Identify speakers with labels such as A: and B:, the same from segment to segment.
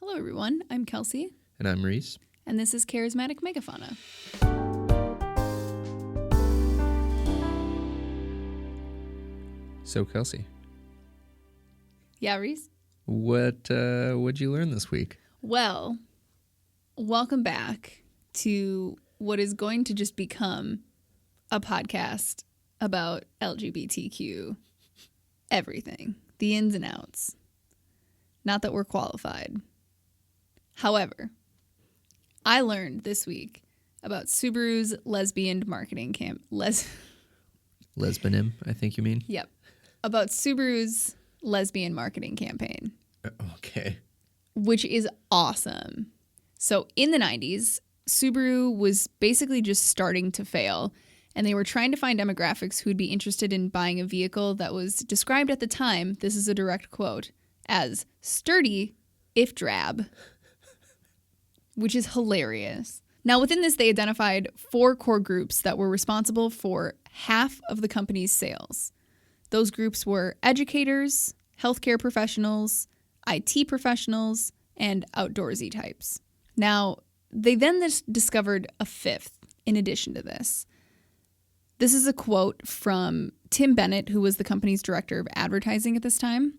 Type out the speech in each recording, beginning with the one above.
A: Hello, everyone. I'm Kelsey.
B: And I'm Reese.
A: And this is Charismatic Megafauna.
B: So, Kelsey.
A: Yeah, Reese?
B: What'd you learn this week?
A: Well, welcome back to what is going to just become a podcast about LGBTQ everything, the ins and outs. Not that we're qualified. However, I learned this week about Subaru's lesbian marketing
B: Lesbianism, I think you mean?
A: Yep. About Subaru's lesbian marketing campaign.
B: Okay.
A: Which is awesome. So in the 90s, Subaru was basically just starting to fail, and they were trying to find demographics who'd be interested in buying a vehicle that was described at the time, this is a direct quote, as sturdy if drab, which is hilarious. Now, within this, they identified 4 core groups that were responsible for half of the company's sales. Those groups were educators, healthcare professionals, IT professionals, and outdoorsy types. Now, they then discovered a 5th in addition to this. This is a quote from Tim Bennett, who was the company's director of advertising at this time.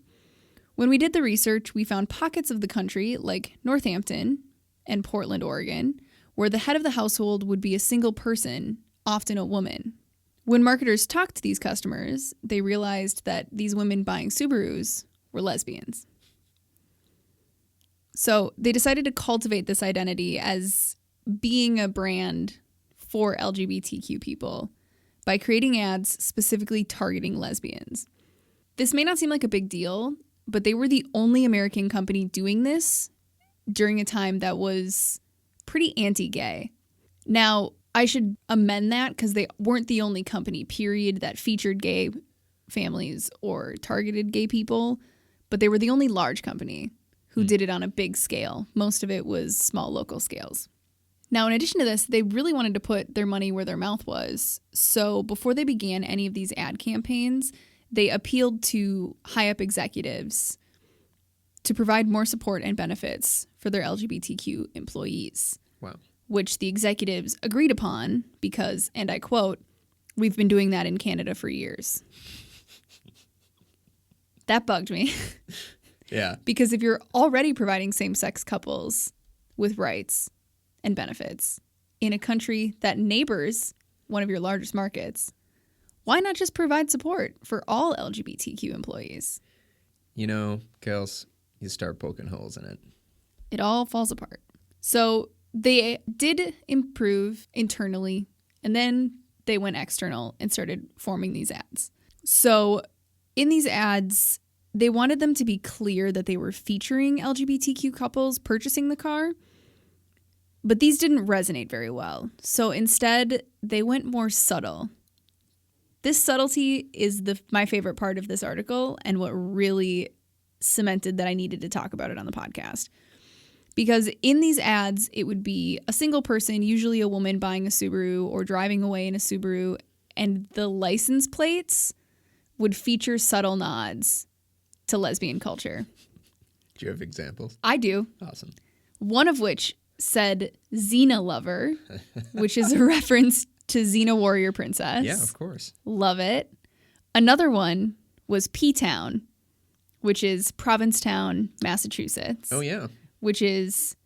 A: When we did the research, we found pockets of the country, like Northampton and Portland, Oregon, where the head of the household would be a single person, often a woman. When marketers talked to these customers, they realized that these women buying Subarus were lesbians. So they decided to cultivate this identity as being a brand for LGBTQ people by creating ads specifically targeting lesbians. This may not seem like a big deal, but they were the only American company doing this during a time that was pretty anti-gay. Now, I should amend that because they weren't the only company, period, that featured gay families or targeted gay people, but they were the only large company who did it on a big scale. Most of it was small local scales. Now, in addition to this, they really wanted to put their money where their mouth was. So before they began any of these ad campaigns, they appealed to high-up executives to provide more support and benefits for their LGBTQ employees.
B: Wow.
A: Which the executives agreed upon because, and I quote, "We've been doing that in Canada for years." That bugged me.
B: Yeah.
A: Because if you're already providing same-sex couples with rights and benefits in a country that neighbors one of your largest markets, why not just provide support for all LGBTQ employees?
B: You know, Kels, you start poking holes in it.
A: It all falls apart. So they did improve internally, and then they went external and started forming these ads. So in these ads, they wanted them to be clear that they were featuring LGBTQ couples purchasing the car, but these didn't resonate very well. So instead, they went more subtle. This subtlety is my favorite part of this article and what really cemented that I needed to talk about it on the podcast. Because in these ads, it would be a single person, usually a woman, buying a Subaru or driving away in a Subaru, and the license plates would feature subtle nods to lesbian culture.
B: Do you have examples?
A: I do.
B: Awesome.
A: One of which said Xena Lover, which is a reference to Xena Warrior Princess.
B: Yeah, of course.
A: Love it. Another one was P-Town, which is Provincetown, Massachusetts.
B: Oh, yeah.
A: Which is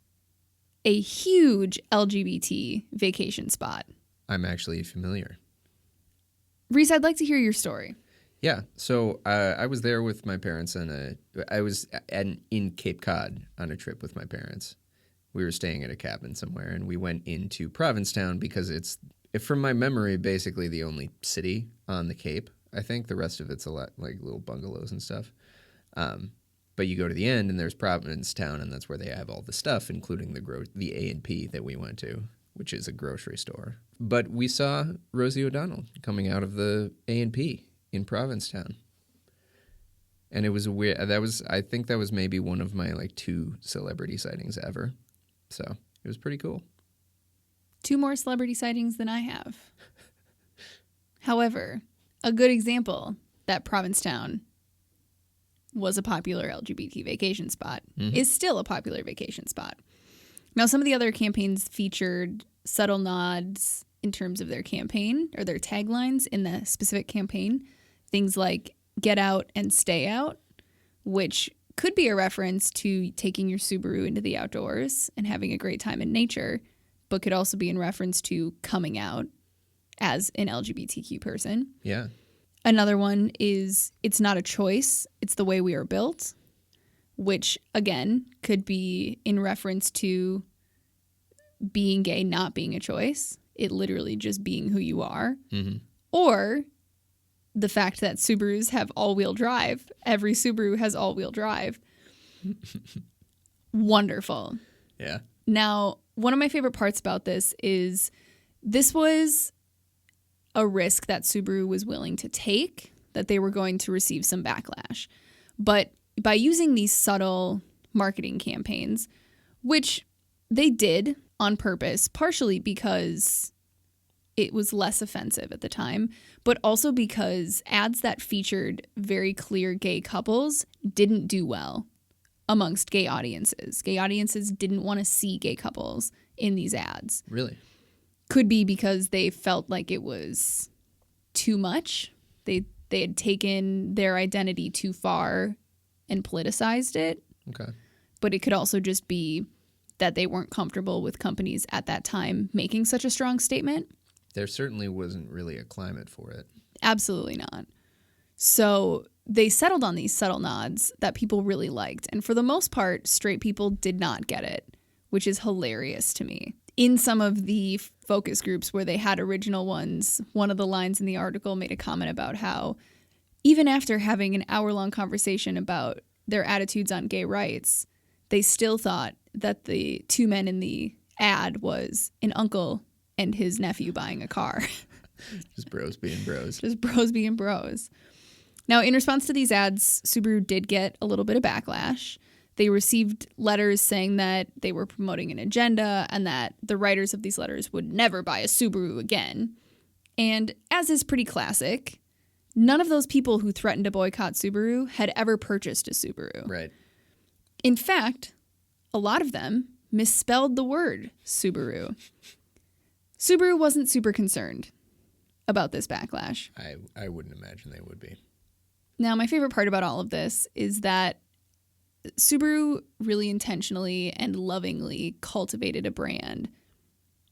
A: a huge LGBT vacation spot.
B: I'm actually familiar.
A: Reese, I'd like to hear your story.
B: Yeah, so I was there with my parents, and I was in Cape Cod on a trip with my parents. We were staying at a cabin somewhere, and we went into Provincetown because it's, from my memory, basically the only city on the Cape. I think the rest of it's a lot like little bungalows and stuff. But you go to the end, and there's Provincetown, and that's where they have all the stuff, including the A&P that we went to, which is a grocery store. But we saw Rosie O'Donnell coming out of the A&P in Provincetown. And it was weird. I think that was maybe one of my 2 celebrity sightings ever. So it was pretty cool.
A: 2 more celebrity sightings than I have. However, a good example that Provincetown was a popular LGBT vacation spot, is still a popular vacation spot. Now, some of the other campaigns featured subtle nods in terms of their campaign or their taglines in the specific campaign. Things like "Get out and stay out," which could be a reference to taking your Subaru into the outdoors and having a great time in nature, but could also be in reference to coming out as an LGBTQ person.
B: Yeah.
A: Another one is "It's not a choice, it's the way we are built," which, again, could be in reference to being gay not being a choice, it literally just being who you are.
B: Mm-hmm.
A: Or the fact that Subarus have all-wheel drive. Every Subaru has all-wheel drive. Wonderful.
B: Yeah.
A: Now, one of my favorite parts about this was a risk that Subaru was willing to take, that they were going to receive some backlash. But by using these subtle marketing campaigns, which they did on purpose, partially because it was less offensive at the time, but also because ads that featured very clear gay couples didn't do well amongst gay audiences. Gay audiences didn't want to see gay couples in these ads.
B: Really?
A: Could be because they felt like it was too much. They had taken their identity too far and politicized it.
B: Okay.
A: But it could also just be that they weren't comfortable with companies at that time making such a strong statement.
B: There certainly wasn't really a climate for it.
A: Absolutely not. So they settled on these subtle nods that people really liked. And for the most part, straight people did not get it, which is hilarious to me. In some of the focus groups where they had original ones, one of the lines in the article made a comment about how even after having an hour-long conversation about their attitudes on gay rights, they still thought that the two men in the ad was an uncle and his nephew buying a car.
B: Just bros being bros.
A: Just bros being bros. Now, in response to these ads, Subaru did get a little bit of backlash. They received letters saying that they were promoting an agenda and that the writers of these letters would never buy a Subaru again. And as is pretty classic, none of those people who threatened to boycott Subaru had ever purchased a Subaru.
B: Right.
A: In fact, a lot of them misspelled the word Subaru. Subaru wasn't super concerned about this backlash.
B: I wouldn't imagine they would be.
A: Now, my favorite part about all of this is that Subaru really intentionally and lovingly cultivated a brand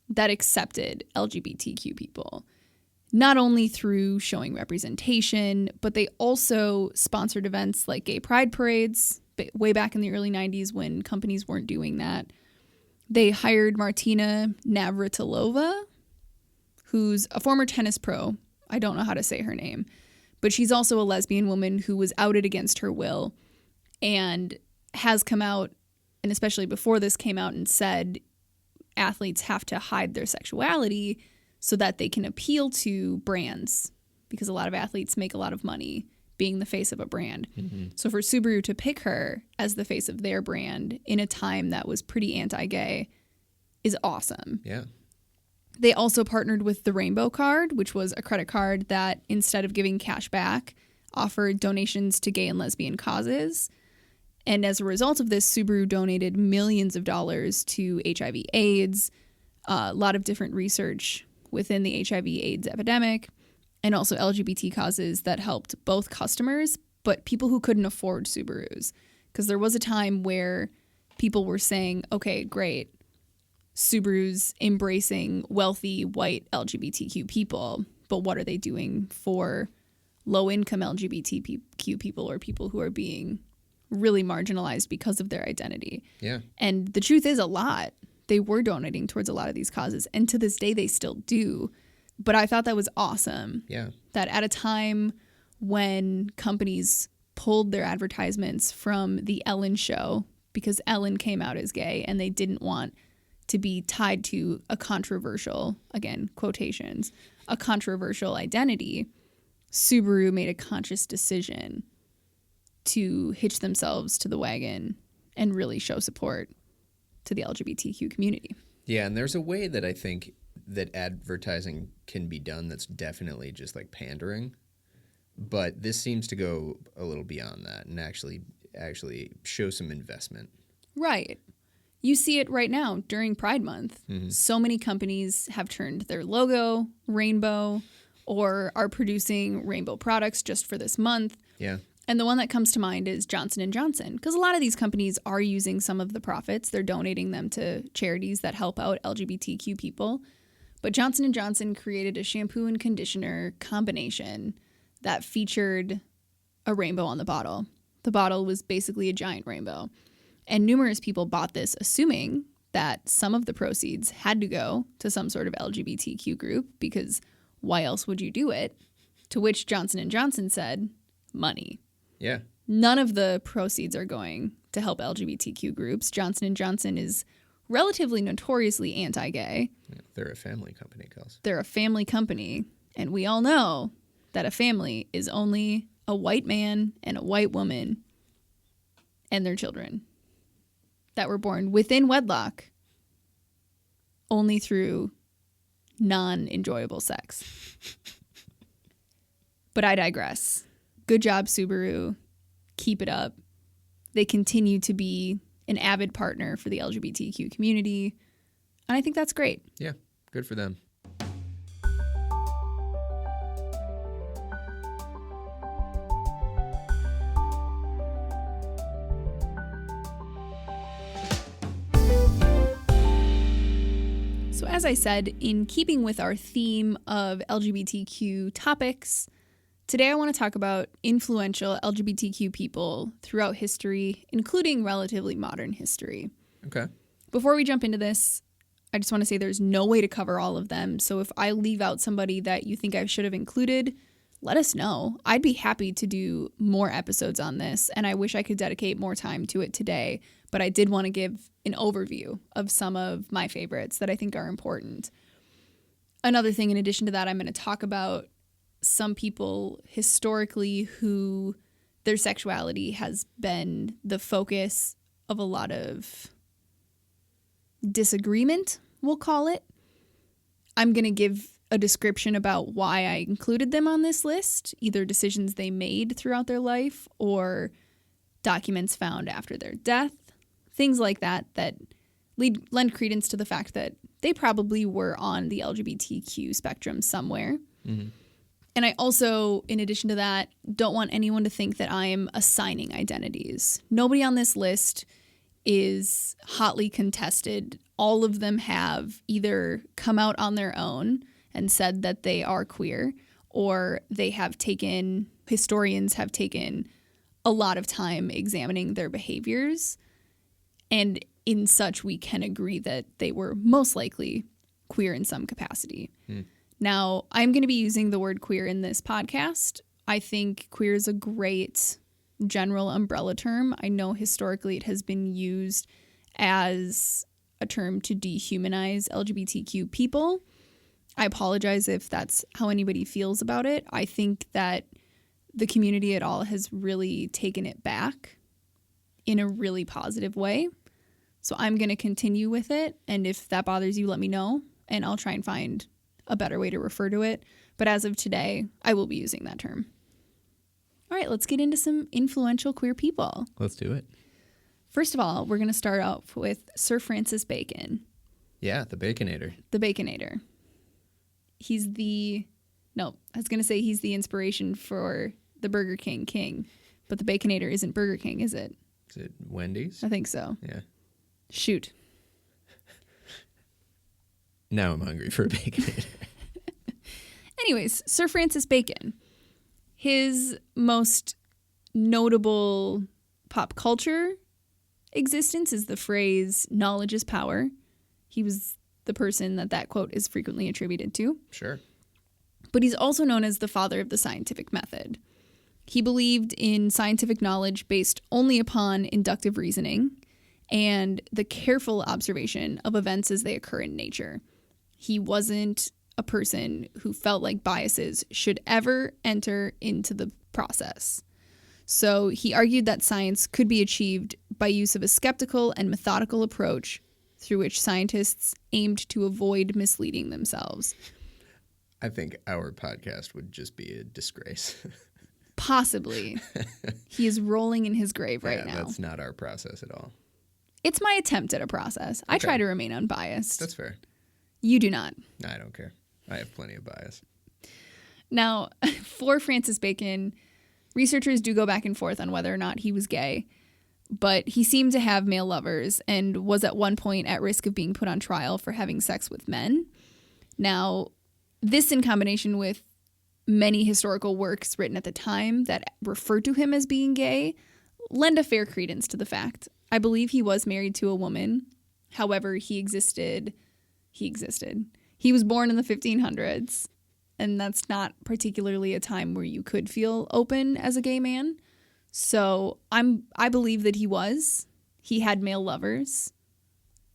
A: that accepted LGBTQ people, not only through showing representation, but they also sponsored events like gay pride parades way back in the early 90s when companies weren't doing that. They hired Martina Navratilova, who's a former tennis pro. I don't know how to say her name, but she's also a lesbian woman who was outed against her will and has come out, and especially before this came out, and said athletes have to hide their sexuality so that they can appeal to brands, because a lot of athletes make a lot of money being the face of a brand. Mm-hmm. So for Subaru to pick her as the face of their brand in a time that was pretty anti-gay is awesome.
B: Yeah.
A: They also partnered with the Rainbow Card, which was a credit card that, instead of giving cash back, offered donations to gay and lesbian causes. And as a result of this, Subaru donated millions of dollars to HIV/AIDS, a lot of different research within the HIV/AIDS epidemic, and also LGBT causes that helped both customers, but people who couldn't afford Subarus. Because there was a time where people were saying, okay, great, Subaru's embracing wealthy white LGBTQ people, but what are they doing for low-income LGBTQ people or people who are being really marginalized because of their identity?
B: Yeah.
A: And the truth is, a lot. They were donating towards a lot of these causes, and to this day they still do. But I thought that was awesome.
B: Yeah.
A: That at a time when companies pulled their advertisements from the Ellen show because Ellen came out as gay and they didn't want to be tied to a controversial, again, quotations, a controversial identity, Subaru made a conscious decision to hitch themselves to the wagon and really show support to the LGBTQ community.
B: Yeah, and there's a way that I think that advertising can be done that's definitely just like pandering, But this seems to go a little beyond that and actually show some investment.
A: Right. You see it right now during Pride Month.
B: Mm-hmm.
A: So many companies have turned their logo rainbow or are producing rainbow products just for this month.
B: Yeah.
A: And the one that comes to mind is Johnson & Johnson, because a lot of these companies are using some of the profits. They're donating them to charities that help out LGBTQ people. But Johnson & Johnson created a shampoo and conditioner combination that featured a rainbow on the bottle. The bottle was basically a giant rainbow. And numerous people bought this assuming that some of the proceeds had to go to some sort of LGBTQ group, because why else would you do it? To which Johnson & Johnson said, money.
B: Yeah.
A: None of the proceeds are going to help LGBTQ groups. Johnson & Johnson is relatively notoriously anti-gay.
B: Yeah, they're a family company, Kels.
A: They're a family company, and we all know that a family is only a white man and a white woman and their children that were born within wedlock only through non-enjoyable sex. But I digress. Good job, Subaru. Keep it up. They continue to be an avid partner for the LGBTQ community, and I think that's great.
B: Yeah, good for them.
A: So as I said, in keeping with our theme of LGBTQ topics, today I want to talk about influential LGBTQ people throughout history, including relatively modern history.
B: Okay.
A: Before we jump into this, I just want to say there's no way to cover all of them. So if I leave out somebody that you think I should have included, let us know. I'd be happy to do more episodes on this, and I wish I could dedicate more time to it today. But I did want to give an overview of some of my favorites that I think are important. Another thing, in addition to that, I'm going to talk about some people historically who their sexuality has been the focus of a lot of disagreement, we'll call it. I'm going to give a description about why I included them on this list, either decisions they made throughout their life or documents found after their death, things like that lend credence to the fact that they probably were on the LGBTQ spectrum somewhere.
B: Mm-hmm.
A: And I also, in addition to that, don't want anyone to think that I am assigning identities. Nobody on this list is hotly contested. All of them have either come out on their own and said that they are queer, or historians have taken a lot of time examining their behaviors. And in such, we can agree that they were most likely queer in some capacity. Now, I'm going to be using the word queer in this podcast. I think queer is a great general umbrella term. I know historically it has been used as a term to dehumanize LGBTQ people. I apologize if that's how anybody feels about it. I think that the community at all has really taken it back in a really positive way. So I'm going to continue with it. And if that bothers you, let me know, and I'll try and find a better way to refer to it. But as of today, I will be using that term. All right, let's get into some influential queer people.
B: Let's do it.
A: First of all, we're going to start off with Sir Francis Bacon.
B: Yeah, the Baconator.
A: The Baconator. He's the inspiration for the Burger King King. But the Baconator isn't Burger King, is it?
B: Is it Wendy's?
A: I think so.
B: Yeah.
A: Shoot.
B: Now I'm hungry for a Baconator.
A: Anyways, Sir Francis Bacon. His most notable pop culture existence is the phrase, knowledge is power. He was the person that quote is frequently attributed to.
B: Sure.
A: But he's also known as the father of the scientific method. He believed in scientific knowledge based only upon inductive reasoning and the careful observation of events as they occur in nature. He wasn't a person who felt like biases should ever enter into the process. So he argued that science could be achieved by use of a skeptical and methodical approach through which scientists aimed to avoid misleading themselves.
B: I think our podcast would just be a disgrace.
A: Possibly. He is rolling in his grave right now.
B: That's not our process at all.
A: It's my attempt at a process. I try to remain unbiased.
B: That's fair.
A: You do not.
B: I don't care. I have plenty of bias.
A: Now, for Francis Bacon, researchers do go back and forth on whether or not he was gay, but he seemed to have male lovers and was at one point at risk of being put on trial for having sex with men. Now, this in combination with many historical works written at the time that referred to him as being gay lend a fair credence to the fact. I believe he was married to a woman. However, he existed. He was born in the 1500s, and that's not particularly a time where you could feel open as a gay man. So I believe that he had male lovers.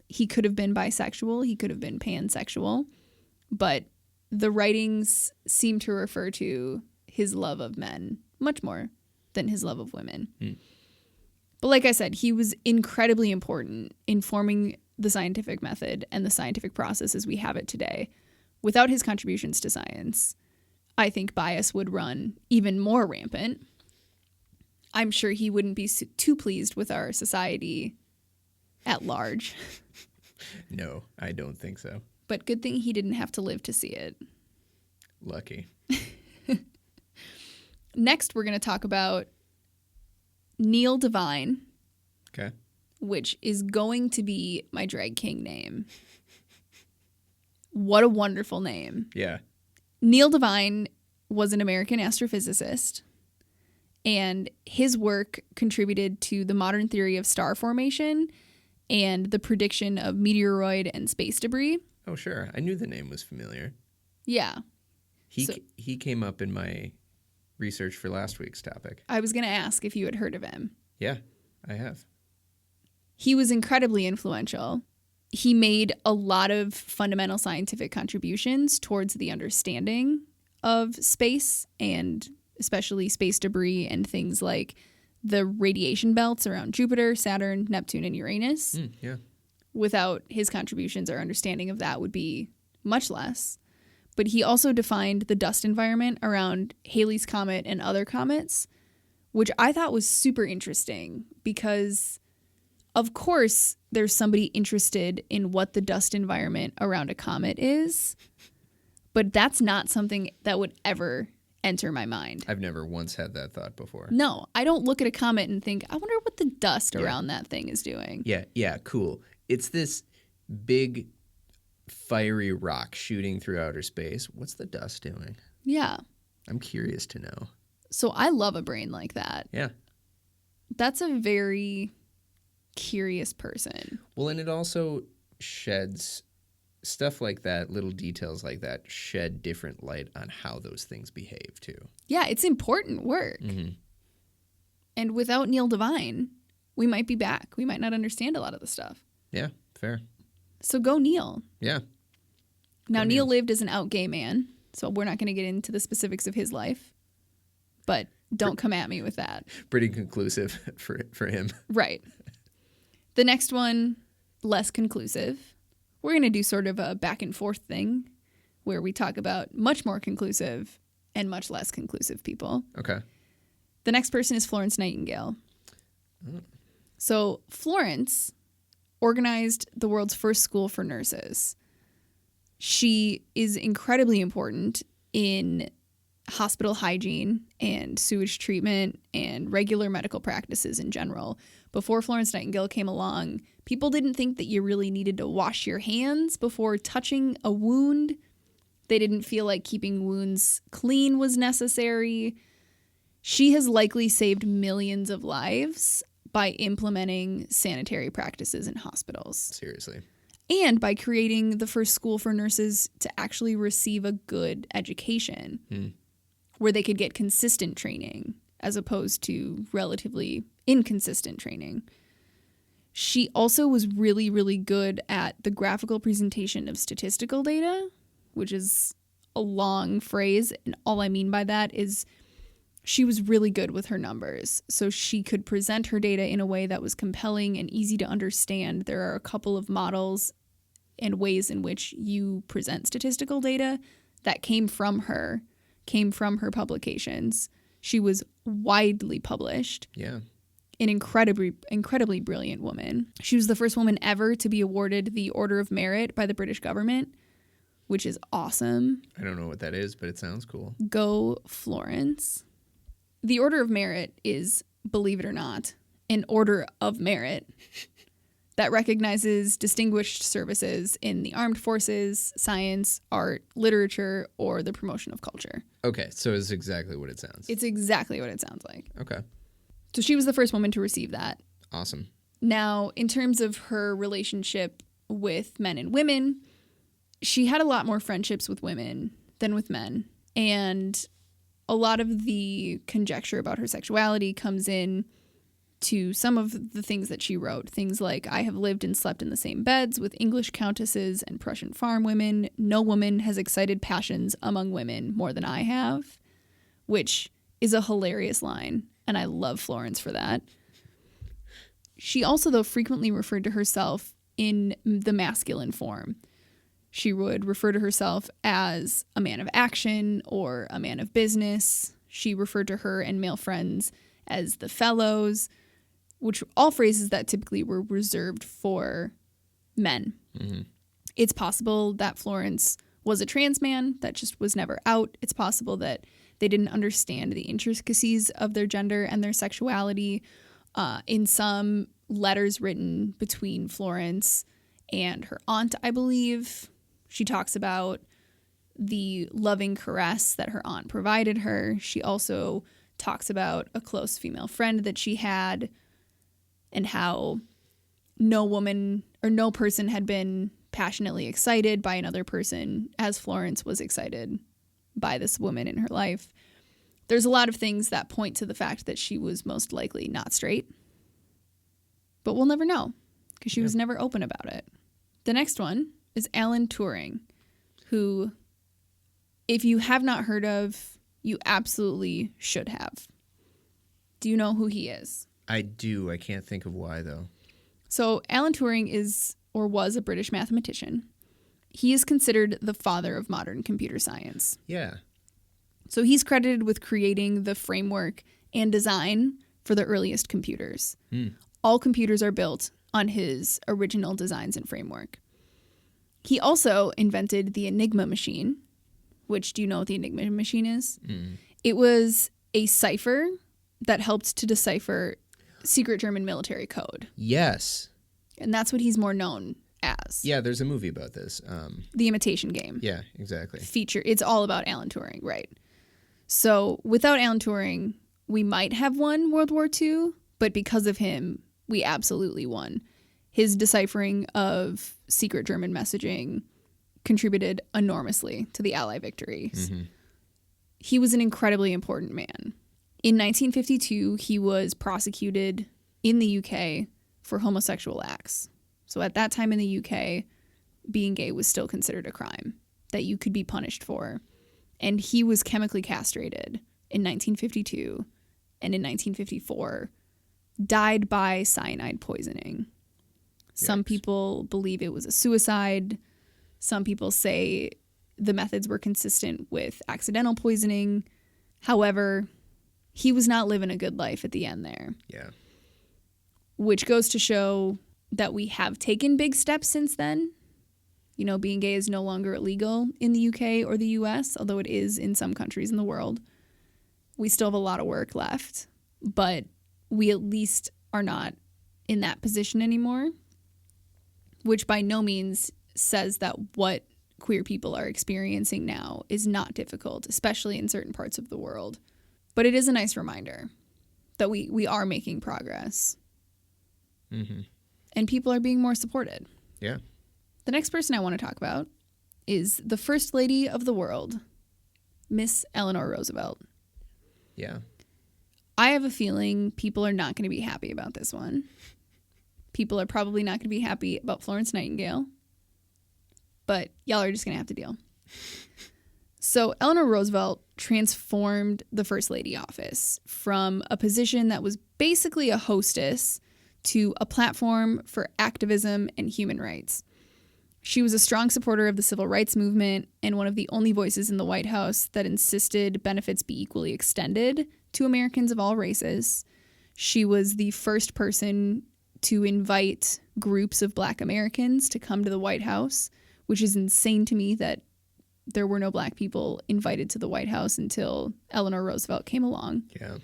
A: He could have been bisexual. He could have been pansexual, but the writings seem to refer to his love of men much more than his love of women. But like I said, he was incredibly important in forming the scientific method and the scientific process as we have it today. Without his contributions to science, I think bias would run even more rampant. I'm sure he wouldn't be too pleased with our society at large.
B: No, I don't think so.
A: But good thing he didn't have to live to see it.
B: Lucky.
A: Next, we're going to talk about Neil Devine.
B: Okay.
A: Which is going to be my drag king name. What a wonderful name.
B: Yeah.
A: Neil Devine was an American astrophysicist, and his work contributed to the modern theory of star formation and the prediction of meteoroid and space debris.
B: Oh, sure. I knew the name was familiar.
A: Yeah.
B: He came up in my research for last week's topic.
A: I was going to ask if you had heard of him.
B: Yeah, I have.
A: He was incredibly influential. He made a lot of fundamental scientific contributions towards the understanding of space, and especially space debris and things like the radiation belts around Jupiter, Saturn, Neptune, and Uranus.
B: Yeah.
A: Without his contributions, our understanding of that would be much less. But he also defined the dust environment around Halley's Comet and other comets, which I thought was super interesting because, of course, there's somebody interested in what the dust environment around a comet is, but that's not something that would ever enter my mind.
B: I've never once had that thought before.
A: No, I don't look at a comet and think, I wonder what the dust around that thing is doing.
B: Yeah, cool. It's this big fiery rock shooting through outer space. What's the dust doing?
A: Yeah.
B: I'm curious to know.
A: So I love a brain like that.
B: Yeah.
A: That's a very curious person.
B: Well, and it also sheds stuff like that, little details like that shed different light on how those things behave too.
A: Yeah, it's important work.
B: Mm-hmm.
A: And without Neil Devine, we might be back. We might not understand a lot of the stuff.
B: Yeah, fair.
A: So go Neil.
B: Yeah.
A: Now, Neil lived as an out gay man, so we're not going to get into the specifics of his life. But don't come at me with that.
B: Pretty conclusive for him.
A: Right. The next one, less conclusive. We're going to do sort of a back and forth thing where we talk about much more conclusive and much less conclusive people.
B: Okay.
A: The next person is Florence Nightingale.
B: Oh.
A: So Florence organized the world's first school for nurses. She is incredibly important in hospital hygiene and sewage treatment and regular medical practices in general. Before Florence Nightingale came along, people didn't think that you really needed to wash your hands before touching a wound. They didn't feel like keeping wounds clean was necessary. She has likely saved millions of lives by implementing sanitary practices in hospitals.
B: Seriously.
A: And by creating the first school for nurses to actually receive a good education where they could get consistent training as opposed to relatively inconsistent training. She also was really, really good at the graphical presentation of statistical data, which is a long phrase. And all I mean by that is she was really good with her numbers. So she could present her data in a way that was compelling and easy to understand. There are a couple of models and ways in which you present statistical data that came from her publications. She was widely published.
B: Yeah.
A: An incredibly brilliant woman. She was the first woman ever to be awarded the Order of Merit by the British government, which is awesome.
B: I don't know what that is, but it sounds cool.
A: Go Florence. The Order of Merit is, believe it or not, an order of merit that recognizes distinguished services in the armed forces, science, art, literature, or the promotion of culture.
B: Okay, so it's exactly what it sounds.
A: It's exactly what it sounds like.
B: Okay.
A: So she was the first woman to receive that.
B: Awesome.
A: Now, in terms of her relationship with men and women, she had a lot more friendships with women than with men. And a lot of the conjecture about her sexuality comes in to some of the things that she wrote. Things like, I have lived and slept in the same beds with English countesses and Prussian farm women. No woman has excited passions among women more than I have, which is a hilarious line. And I love Florence for that. She also, though, frequently referred to herself in the masculine form. She would refer to herself as a man of action or a man of business. She referred to her and male friends as the fellows, which all phrases that typically were reserved for men. Mm-hmm. It's possible that Florence was a trans man that just was never out. It's possible that they didn't understand the intricacies of their gender and their sexuality. In some letters written between Florence and her aunt, I believe, she talks about the loving caress that her aunt provided her. She also talks about a close female friend that she had and how no woman or no person had been passionately excited by another person as Florence was excited by this woman in her life. There's a lot of things that point to the fact that she was most likely not straight, but we'll never know because she was never open about it. The next one is Alan Turing, who, if you have not heard of, you absolutely should have. Do you know who he is?
B: I do. I can't think of why, though.
A: So Alan Turing is or was a British mathematician. He is considered the father of modern computer science.
B: Yeah.
A: So he's credited with creating the framework and design for the earliest computers. All computers are built on his original designs and framework. He also invented the Enigma machine, which, do you know what the Enigma machine is? It was a cipher that helped to decipher secret German military code.
B: Yes.
A: And that's what he's more known as.
B: Yeah, there's a movie about this.
A: The Imitation Game.
B: Yeah, exactly.
A: It's all about Alan Turing, right? So without Alan Turing, we might have won World War II, but because of him, we absolutely won. His deciphering of secret German messaging contributed enormously to the Allied victories. Mm-hmm. He was an incredibly important man. In 1952, he was prosecuted in the UK for homosexual acts. So at that time in the UK, being gay was still considered a crime that you could be punished for. And he was chemically castrated in 1952 and in 1954, died by cyanide poisoning. Yikes. Some people believe it was a suicide. Some people say the methods were consistent with accidental poisoning. However, he was not living a good life at the end there.
B: Yeah.
A: Which goes to show that we have taken big steps since then. You know, being gay is no longer illegal in the UK or the US, although it is in some countries in the world. We still have a lot of work left, but we at least are not in that position anymore, which by no means says that what queer people are experiencing now is not difficult, especially in certain parts of the world. But it is a nice reminder that we are making progress. Mm-hmm. And people are being more supported.
B: Yeah.
A: The next person I want to talk about is the First Lady of the world, Miss Eleanor Roosevelt.
B: Yeah.
A: I have a feeling people are not going to be happy about this one. People are probably not going to be happy about Florence Nightingale. But y'all are just going to have to deal. So Eleanor Roosevelt transformed the First Lady office from a position that was basically a hostess to a platform for activism and human rights. She was a strong supporter of the civil rights movement and one of the only voices in the White House that insisted benefits be equally extended to Americans of all races. She was the first person to invite groups of Black Americans to come to the White House, which is insane to me that there were no Black people invited to the White House until Eleanor Roosevelt came along.
B: Yeah.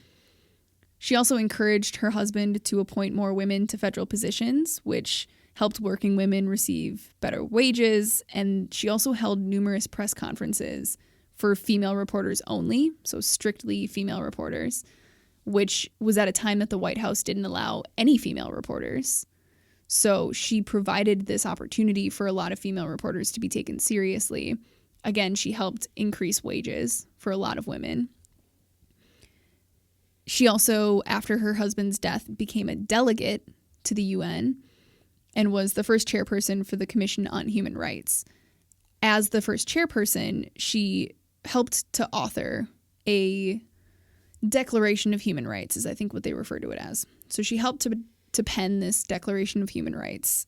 A: She also encouraged her husband to appoint more women to federal positions, which helped working women receive better wages. And she also held numerous press conferences for female reporters only, so strictly female reporters, which was at a time that the White House didn't allow any female reporters. So she provided this opportunity for a lot of female reporters to be taken seriously. Again, she helped increase wages for a lot of women. She also, after her husband's death, became a delegate to the UN and was the first chairperson for the Commission on Human Rights. As the first chairperson, she helped to author a Declaration of Human Rights, is I think what they refer to it as. So she helped to pen this Declaration of Human Rights.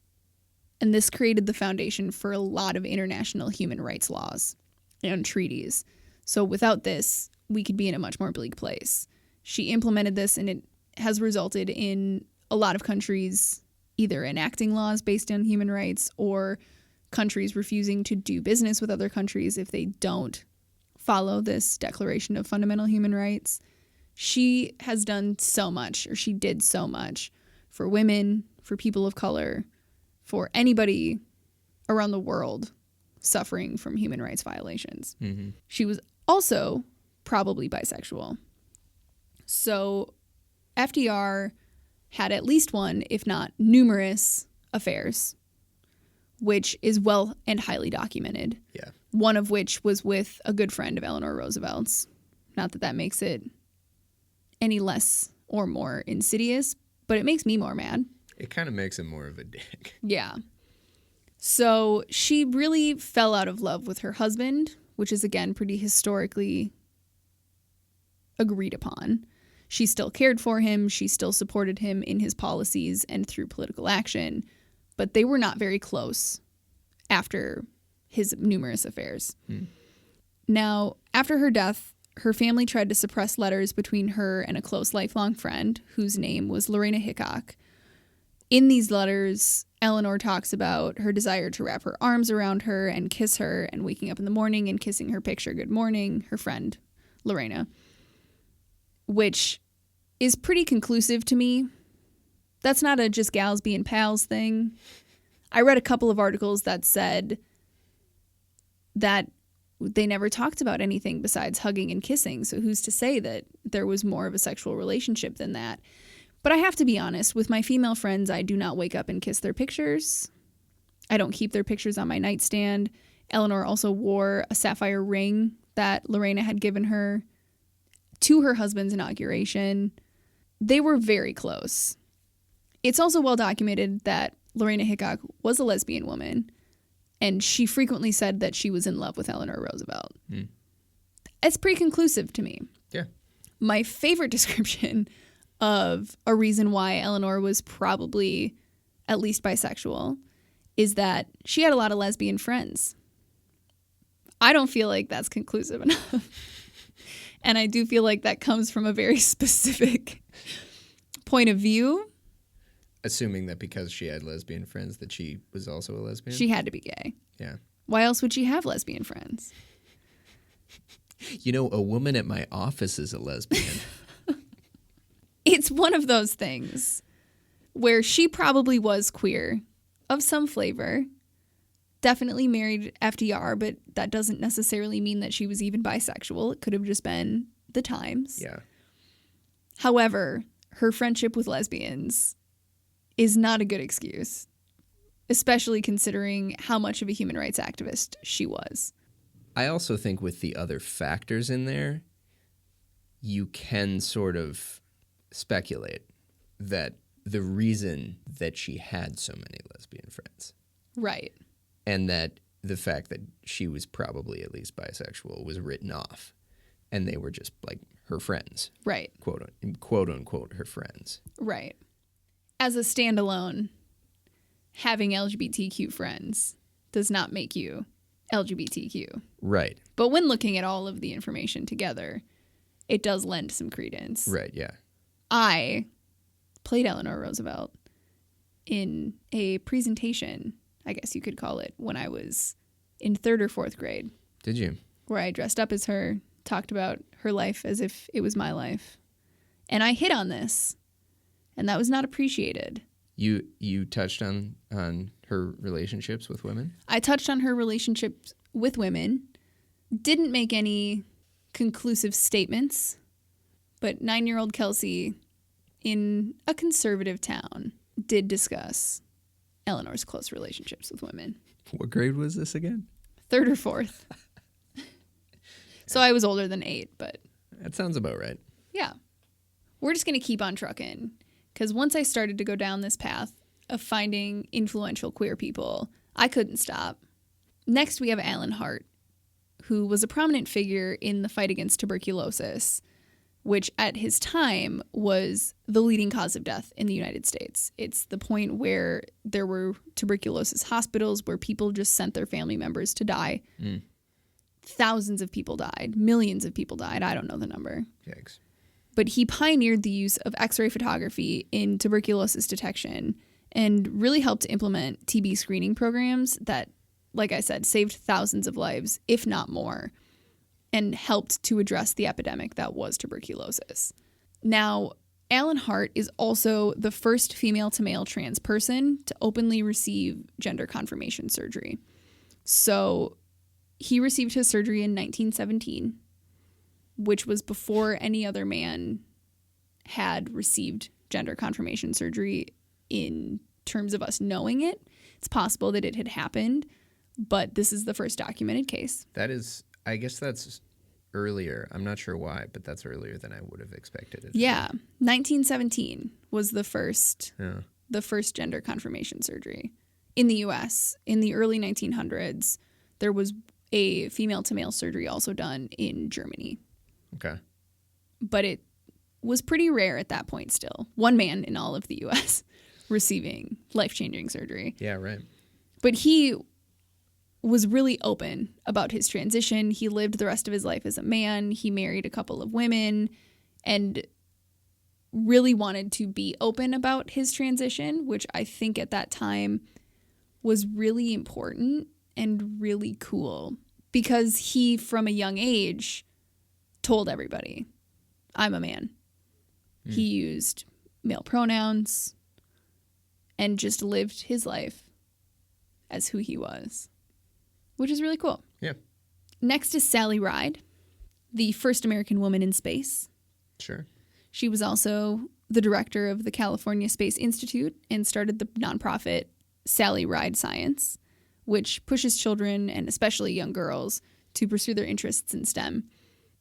A: And this created the foundation for a lot of international human rights laws and treaties. So without this, we could be in a much more bleak place. She implemented this, and it has resulted in a lot of countries either enacting laws based on human rights or countries refusing to do business with other countries if they don't follow this Declaration of Fundamental Human Rights. She has done so much, or she did so much, for women, for people of color, for anybody around the world suffering from human rights violations. Mm-hmm. She was also probably bisexual. So FDR had at least one, if not numerous, affairs, which is well and highly documented.
B: Yeah.
A: One of which was with a good friend of Eleanor Roosevelt's. Not that that makes it any less or more insidious, but it makes me more mad.
B: It kind of makes him more of a dick.
A: Yeah. So she really fell out of love with her husband, which is, again, pretty historically agreed upon. She still cared for him. She still supported him in his policies and through political action. But they were not very close after his numerous affairs. Now, after her death, her family tried to suppress letters between her and a close lifelong friend whose name was Lorena Hickok. In these letters, Eleanor talks about her desire to wrap her arms around her and kiss her, and waking up in the morning and kissing her picture good morning, her friend Lorena, which is pretty conclusive to me. That's not a just gals being pals thing. I read a couple of articles that said that they never talked about anything besides hugging and kissing. So who's to say that there was more of a sexual relationship than that? But I have to be honest, with my female friends, I do not wake up and kiss their pictures. I don't keep their pictures on my nightstand. Eleanor also wore a sapphire ring that Lorena had given her to her husband's inauguration. They were very close. It's also well documented that Lorena Hickok was a lesbian woman, and she frequently said that she was in love with Eleanor Roosevelt. It's pretty conclusive to me.
B: Yeah.
A: My favorite description of a reason why Eleanor was probably at least bisexual is that she had a lot of lesbian friends. I don't feel like that's conclusive enough. And I do feel like that comes from a very specific point of view.
B: Assuming that because she had lesbian friends that she was also a lesbian?
A: She had to be gay.
B: Yeah.
A: Why else would she have lesbian friends?
B: You know, a woman at my office is a lesbian.
A: It's one of those things where she probably was queer of some flavor. Definitely married FDR, but that doesn't necessarily mean that she was even bisexual. It could have just been the times.
B: Yeah.
A: However, her friendship with lesbians is not a good excuse, especially considering how much of a human rights activist she was.
B: I also think with the other factors in there, you can sort of speculate that the reason that she had so many lesbian friends.
A: Right.
B: And that the fact that she was probably at least bisexual was written off. And they were just like her friends.
A: Right.
B: Quote unquote her friends.
A: Right. As a standalone, having LGBTQ friends does not make you LGBTQ.
B: Right.
A: But when looking at all of the information together, it does lend some credence.
B: Right, yeah.
A: I played Eleanor Roosevelt in a presentation, I guess you could call it, when I was in 3rd or 4th grade.
B: Did you?
A: Where I dressed up as her, talked about her life as if it was my life. And I hit on this, and that was not appreciated.
B: You touched on her relationships with women?
A: I touched on her relationships with women, didn't make any conclusive statements, but 9-year-old Kelsey in a conservative town did discuss Eleanor's close relationships with women.
B: What grade was this again?
A: 3rd or 4th. So I was older than 8, but...
B: That sounds about right.
A: Yeah. We're just going to keep on trucking, because once I started to go down this path of finding influential queer people, I couldn't stop. Next, we have Alan Hart, who was a prominent figure in the fight against tuberculosis, which at his time was the leading cause of death in the United States. It's the point where there were tuberculosis hospitals where people just sent their family members to die. Thousands of people died. Millions of people died. I don't know the number.
B: Yikes.
A: But he pioneered the use of X-ray photography in tuberculosis detection and really helped to implement TB screening programs that, like I said, saved thousands of lives, if not more, and helped to address the epidemic that was tuberculosis. Now, Alan Hart is also the first female-to-male trans person to openly receive gender confirmation surgery. So he received his surgery in 1917, which was before any other man had received gender confirmation surgery in terms of us knowing it. It's possible that it had happened, but this is the first documented case.
B: That is, I guess that's earlier. I'm not sure why, but that's earlier than I would have expected it.
A: Yeah, 1917 was the first gender confirmation surgery in the U.S. In the early 1900s, there was a female-to-male surgery also done in Germany.
B: Okay.
A: But it was pretty rare at that point still. One man in all of the U.S. receiving life-changing surgery.
B: Yeah, right.
A: But he was really open about his transition. He lived the rest of his life as a man. He married a couple of women and really wanted to be open about his transition, which I think at that time was really important and really cool because he, from a young age, told everybody, I'm a man. He used male pronouns and just lived his life as who he was, which is really cool.
B: Yeah.
A: Next is Sally Ride, the first American woman in space.
B: Sure.
A: She was also the director of the California Space Institute and started the nonprofit Sally Ride Science, which pushes children and especially young girls to pursue their interests in STEM.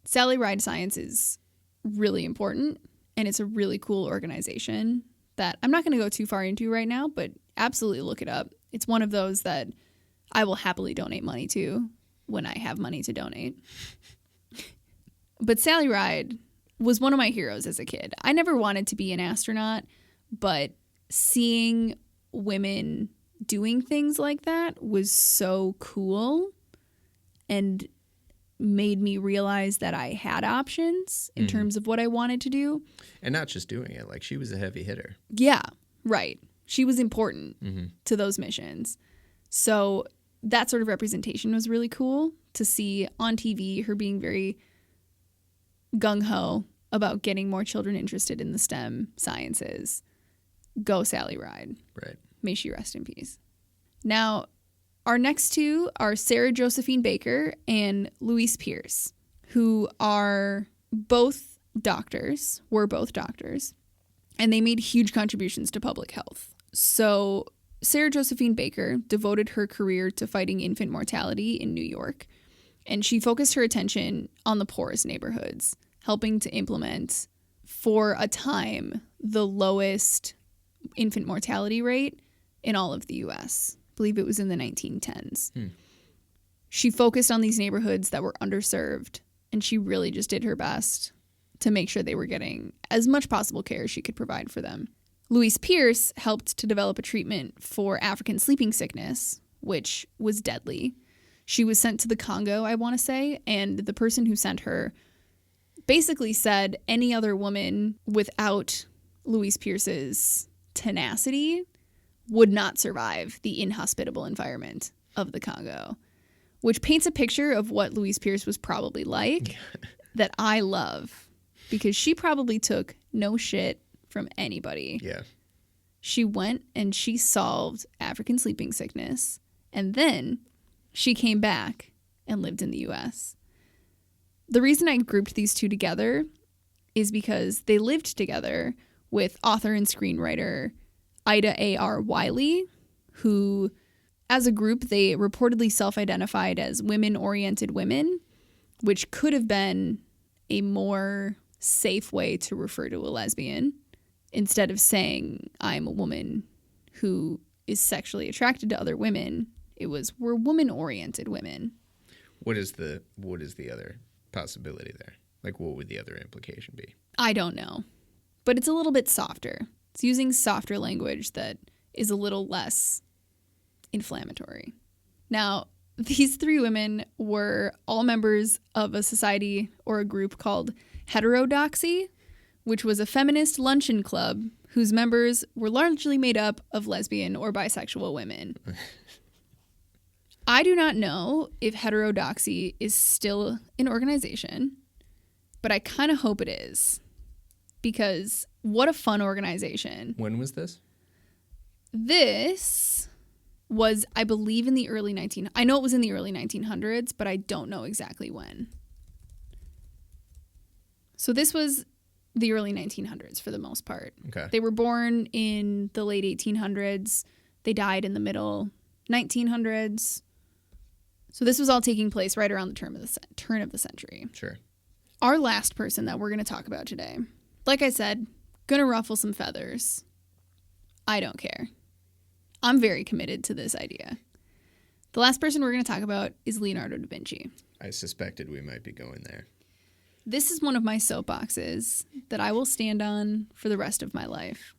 A: Sally Ride Science is really important, and it's a really cool organization that I'm not going to go too far into right now, but absolutely look it up. It's one of those that I will happily donate money to when I have money to donate. But Sally Ride was one of my heroes as a kid. I never wanted to be an astronaut, but seeing women doing things like that was so cool and made me realize that I had options in terms of what I wanted to do.
B: And not just doing it, like she was a heavy hitter.
A: Yeah, right. She was important to those missions. So that sort of representation was really cool to see on TV, her being very gung-ho about getting more children interested in the STEM sciences. Go Sally Ride.
B: Right.
A: May she rest in peace. Now, our next two are Sarah Josephine Baker and Louise Pierce, who are both doctors, and they made huge contributions to public health. So Sarah Josephine Baker devoted her career to fighting infant mortality in New York, and she focused her attention on the poorest neighborhoods, helping to implement, for a time, the lowest infant mortality rate in all of the U.S. I believe it was in the 1910s. She focused on these neighborhoods that were underserved, and she really just did her best to make sure they were getting as much possible care as she could provide for them. Louise Pierce helped to develop a treatment for African sleeping sickness, which was deadly. She was sent to the Congo, I want to say, and the person who sent her basically said any other woman without Louise Pierce's tenacity would not survive the inhospitable environment of the Congo, which paints a picture of what Louise Pierce was probably like that I love, because she probably took no shit from anybody.
B: Yeah.
A: She went and she solved African sleeping sickness, and then she came back and lived in the U.S. The reason I grouped these two together is because they lived together with author and screenwriter Ida A.R. Wiley, who, as a group, they reportedly self-identified as women-oriented women, which could have been a more safe way to refer to a lesbian. Instead of saying, I'm a woman who is sexually attracted to other women, it was, we're woman-oriented women.
B: What is the other possibility there? Like, what would the other implication be?
A: I don't know. But it's a little bit softer. It's using softer language that is a little less inflammatory. Now, these three women were all members of a society or a group called Heterodoxy, which was a feminist luncheon club whose members were largely made up of lesbian or bisexual women. I do not know if Heterodoxy is still an organization, but I kind of hope it is, because what a fun organization.
B: When was this?
A: This was, I believe, in the early I know it was in the early 1900s, but I don't know exactly when. So this was the early 1900s for the most part.
B: Okay.
A: They were born in the late 1800s. They died in the middle 1900s. So this was all taking place right around the turn of the century.
B: Sure.
A: Our last person that we're going to talk about today, like I said, gonna ruffle some feathers. I don't care. I'm very committed to this idea. The last person we're going to talk about is Leonardo da Vinci.
B: I suspected we might be going there.
A: This is one of my soapboxes that I will stand on for the rest of my life.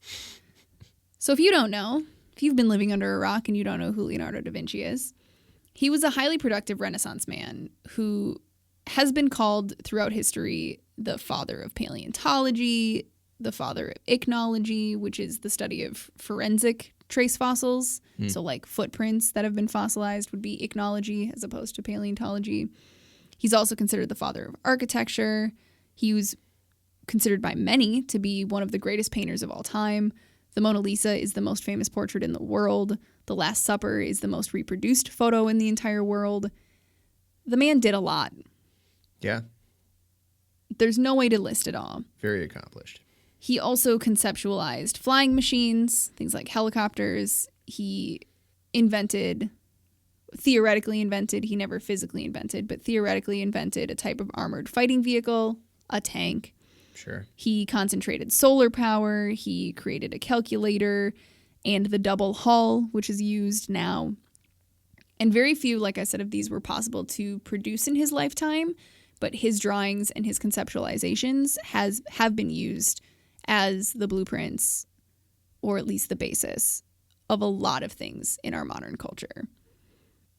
A: So if you don't know, if you've been living under a rock and you don't know who Leonardo da Vinci is, he was a highly productive Renaissance man who has been called throughout history the father of paleontology, the father of ichnology, which is the study of forensic trace fossils. So like footprints that have been fossilized would be ichnology as opposed to paleontology. He's also considered the father of architecture. He was considered by many to be one of the greatest painters of all time. The Mona Lisa is the most famous portrait in the world. The Last Supper is the most reproduced photo in the entire world. The man did a lot.
B: Yeah.
A: There's no way to list it all.
B: Very accomplished.
A: He also conceptualized flying machines, things like helicopters. He theoretically invented, he never physically invented, but theoretically invented a type of armored fighting vehicle, a tank.
B: Sure.
A: He concentrated solar power. He created a calculator and the double hull, which is used now. And very few, like I said, of these were possible to produce in his lifetime, but his drawings and his conceptualizations have been used as the blueprints, or at least the basis, of a lot of things in our modern culture.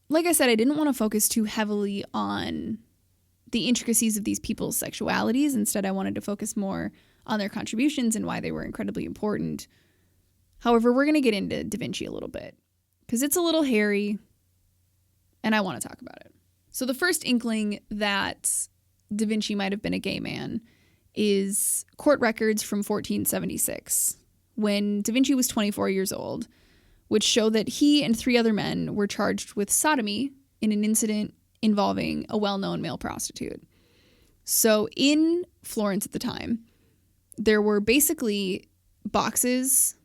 A: Like I said, I didn't want to focus too heavily on the intricacies of these people's sexualities. Instead, I wanted to focus more on their contributions and why they were incredibly important. However, we're going to get into Da Vinci a little bit, because it's a little hairy, and I want to talk about it. So the first inkling that Da Vinci might have been a gay man is court records from 1476, when Da Vinci was 24 years old, which show that he and 3 other men were charged with sodomy in an incident involving a well-known male prostitute. So in Florence at the time, there were basically boxes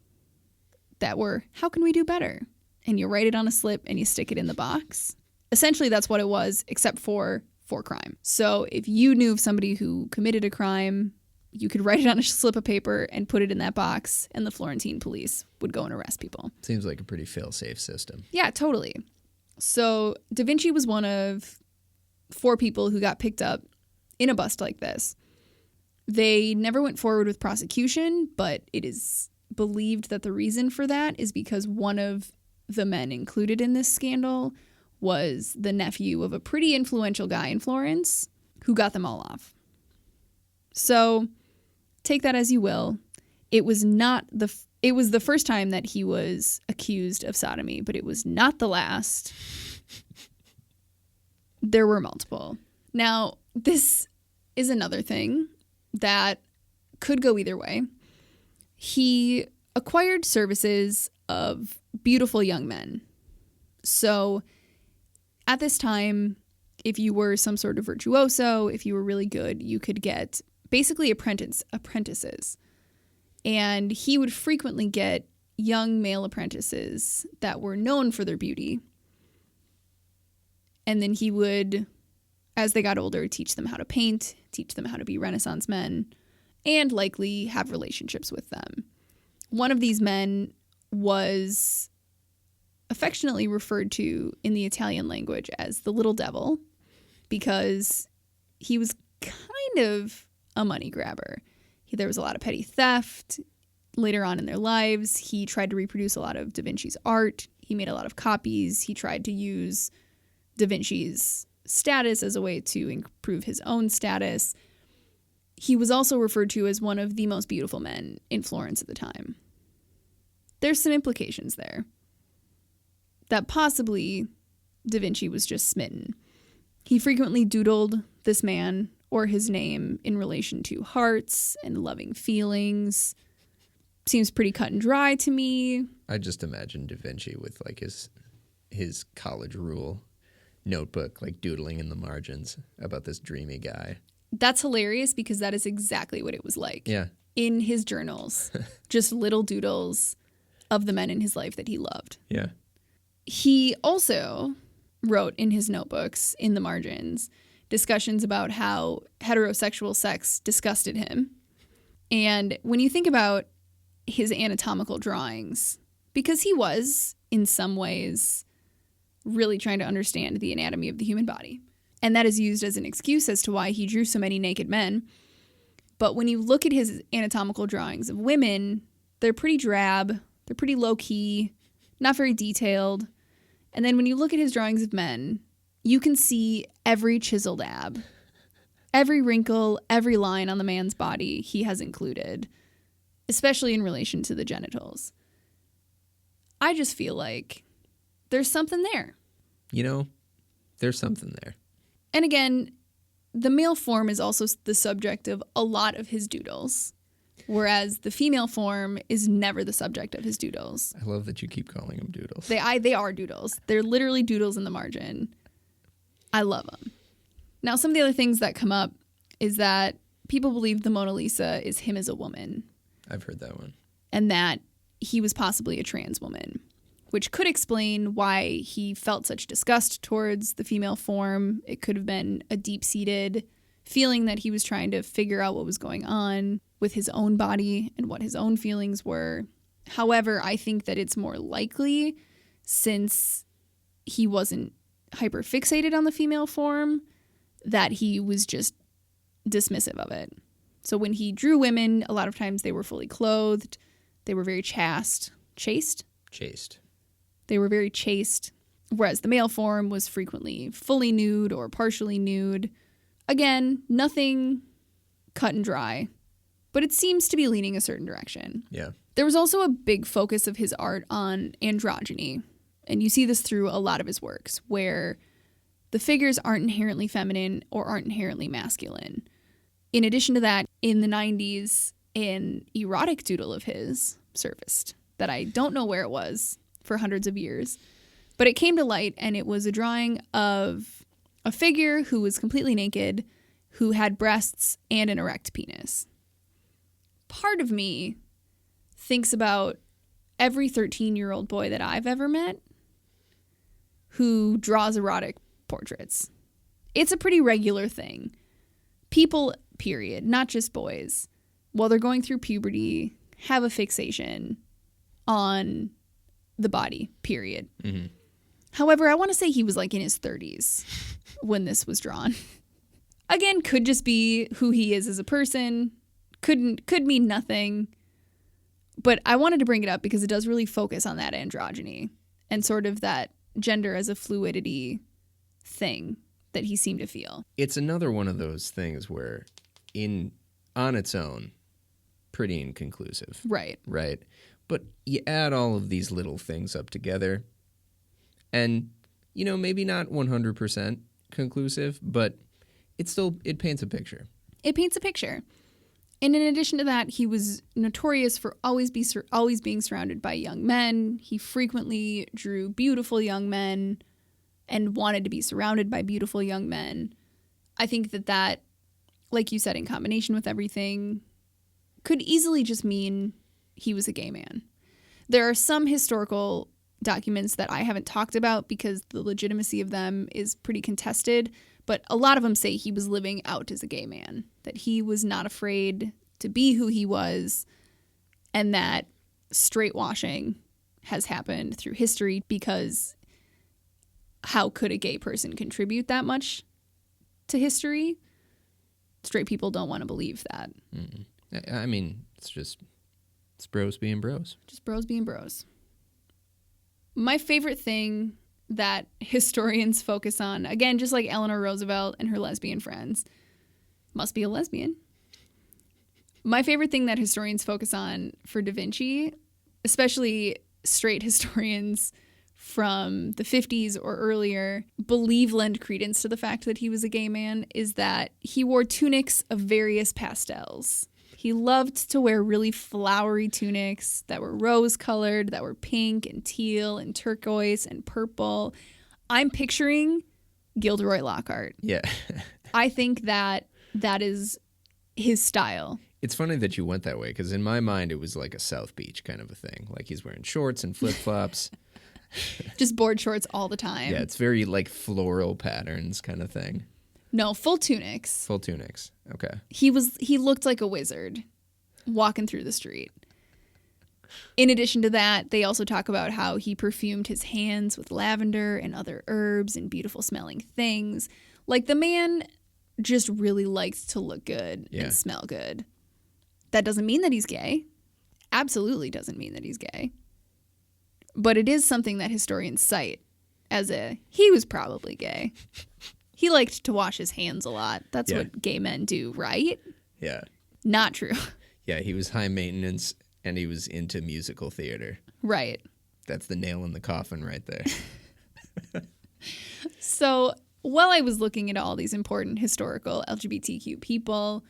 A: that were, how can we do better? And you write it on a slip and you stick it in the box. Essentially, that's what it was, except for crime. So if you knew of somebody who committed a crime, you could write it on a slip of paper and put it in that box, and the Florentine police would go and arrest people.
B: Seems like a pretty fail-safe system.
A: Yeah, totally. So Da Vinci was one of 4 people who got picked up in a bust like this. They never went forward with prosecution, but it is believed that the reason for that is because one of the men included in this scandal was the nephew of a pretty influential guy in Florence who got them all off. So take that as you will. It was the first time that he was accused of sodomy, but it was not the last. There were multiple. Now, this is another thing that could go either way. He acquired services of beautiful young men. So at this time, if you were some sort of virtuoso, if you were really good, you could get basically apprentices. And he would frequently get young male apprentices that were known for their beauty. And then he would, as they got older, teach them how to paint, teach them how to be Renaissance men, and likely have relationships with them. One of these men was affectionately referred to in the Italian language as the Little Devil because he was kind of a money grabber. There was a lot of petty theft. Later on in their lives, he tried to reproduce a lot of Da Vinci's art. He made a lot of copies. He tried to use Da Vinci's status as a way to improve his own status. He was also referred to as one of the most beautiful men in Florence at the time. There's some implications there that possibly Da Vinci was just smitten. He frequently doodled this man or his name in relation to hearts and loving feelings. Seems pretty cut and dry to me.
B: I just imagine Da Vinci with like his college rule notebook, like doodling in the margins about this dreamy guy.
A: That's hilarious because that is exactly what it was like.
B: Yeah.
A: In his journals, just little doodles of the men in his life that he loved.
B: Yeah.
A: He also wrote in his notebooks in the margins discussions about how heterosexual sex disgusted him. And when you think about his anatomical drawings, because he was, in some ways, really trying to understand the anatomy of the human body. And that is used as an excuse as to why he drew so many naked men. But when you look at his anatomical drawings of women, they're pretty drab, they're pretty low-key, not very detailed. And then when you look at his drawings of men, you can see every chiseled ab, every wrinkle, every line on the man's body he has included, especially in relation to the genitals. I just feel like there's something there.
B: You know, there's something there.
A: And again, the male form is also the subject of a lot of his doodles, whereas the female form is never the subject of his doodles.
B: I love that you keep calling them doodles.
A: They are doodles. They're literally doodles in the margin. I love them. Now, some of the other things that come up is that people believe the Mona Lisa is him as a woman.
B: I've heard that one.
A: And that he was possibly a trans woman, which could explain why he felt such disgust towards the female form. It could have been a deep-seated feeling that he was trying to figure out what was going on with his own body and what his own feelings were. However, I think that it's more likely, since he wasn't hyper-fixated on the female form, that he was just dismissive of it. So when he drew women, a lot of times they were fully clothed. They were very chaste. Chaste?
B: Chaste.
A: They were very chaste, whereas the male form was frequently fully nude or partially nude. Again, nothing cut and dry, but it seems to be leaning a certain direction.
B: Yeah.
A: There was also a big focus of his art on androgyny, and you see this through a lot of his works, where the figures aren't inherently feminine or aren't inherently masculine. In addition to that, in the 90s, an erotic doodle of his surfaced that I don't know where it was for hundreds of years, but it came to light, and it was a drawing of a figure who was completely naked, who had breasts and an erect penis. Part of me thinks about every 13-year-old boy that I've ever met who draws erotic portraits. It's a pretty regular thing. People, period, not just boys, while they're going through puberty, have a fixation on the body, period. Mm-hmm. However, I want to say he was like in his 30s when this was drawn. Again, could just be who he is as a person. Could mean nothing. But I wanted to bring it up because it does really focus on that androgyny and sort of that gender as a fluidity thing that he seemed to feel.
B: It's another one of those things where on its own, pretty inconclusive.
A: Right.
B: Right? But you add all of these little things up together, and, maybe not 100% conclusive, but it paints a picture.
A: It paints a picture. And in addition to that, he was notorious for always being surrounded by young men. He frequently drew beautiful young men and wanted to be surrounded by beautiful young men. I think that, like you said, in combination with everything, could easily just mean he was a gay man. There are some historical documents that I haven't talked about because the legitimacy of them is pretty contested, but a lot of them say he was living out as a gay man, that he was not afraid to be who he was, and that straight washing has happened through history because how could a gay person contribute that much to history? Straight people don't want to believe that.
B: I mean, it's bros being bros.
A: Just bros being bros. My favorite thing that historians focus on, again, just like Eleanor Roosevelt and her lesbian friends, must be a lesbian. My favorite thing that historians focus on for Da Vinci, especially straight historians from the 50s or earlier, lend credence to the fact that he was a gay man, is that he wore tunics of various pastels. He loved to wear really flowery tunics that were rose-colored, that were pink and teal and turquoise and purple. I'm picturing Gilderoy Lockhart.
B: Yeah.
A: I think that is his style.
B: It's funny that you went that way, because in my mind it was like a South Beach kind of a thing. Like he's wearing shorts and flip-flops.
A: Just board shorts all the time.
B: Yeah, it's very like floral patterns kind of thing.
A: No, full tunics.
B: Full tunics. Okay.
A: He looked like a wizard walking through the street. In addition to that, they also talk about how he perfumed his hands with lavender and other herbs and beautiful smelling things. Like, the man just really likes to look good and smell good. That doesn't mean that he's gay. Absolutely doesn't mean that he's gay. But it is something that historians cite as he was probably gay. He liked to wash his hands a lot. That's what gay men do, right?
B: Yeah.
A: Not true.
B: Yeah, he was high maintenance and he was into musical theater.
A: Right.
B: That's the nail in the coffin right there.
A: So while I was looking at all these important historical LGBTQ people,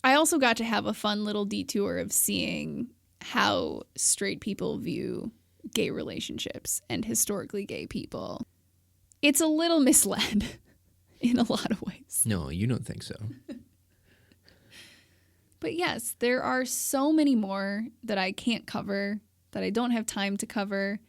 A: I also got to have a fun little detour of seeing how straight people view gay relationships and historically gay people. It's a little misled in a lot of ways.
B: No, you don't think so.
A: But yes, there are so many more that I can't cover, that I don't have time to cover,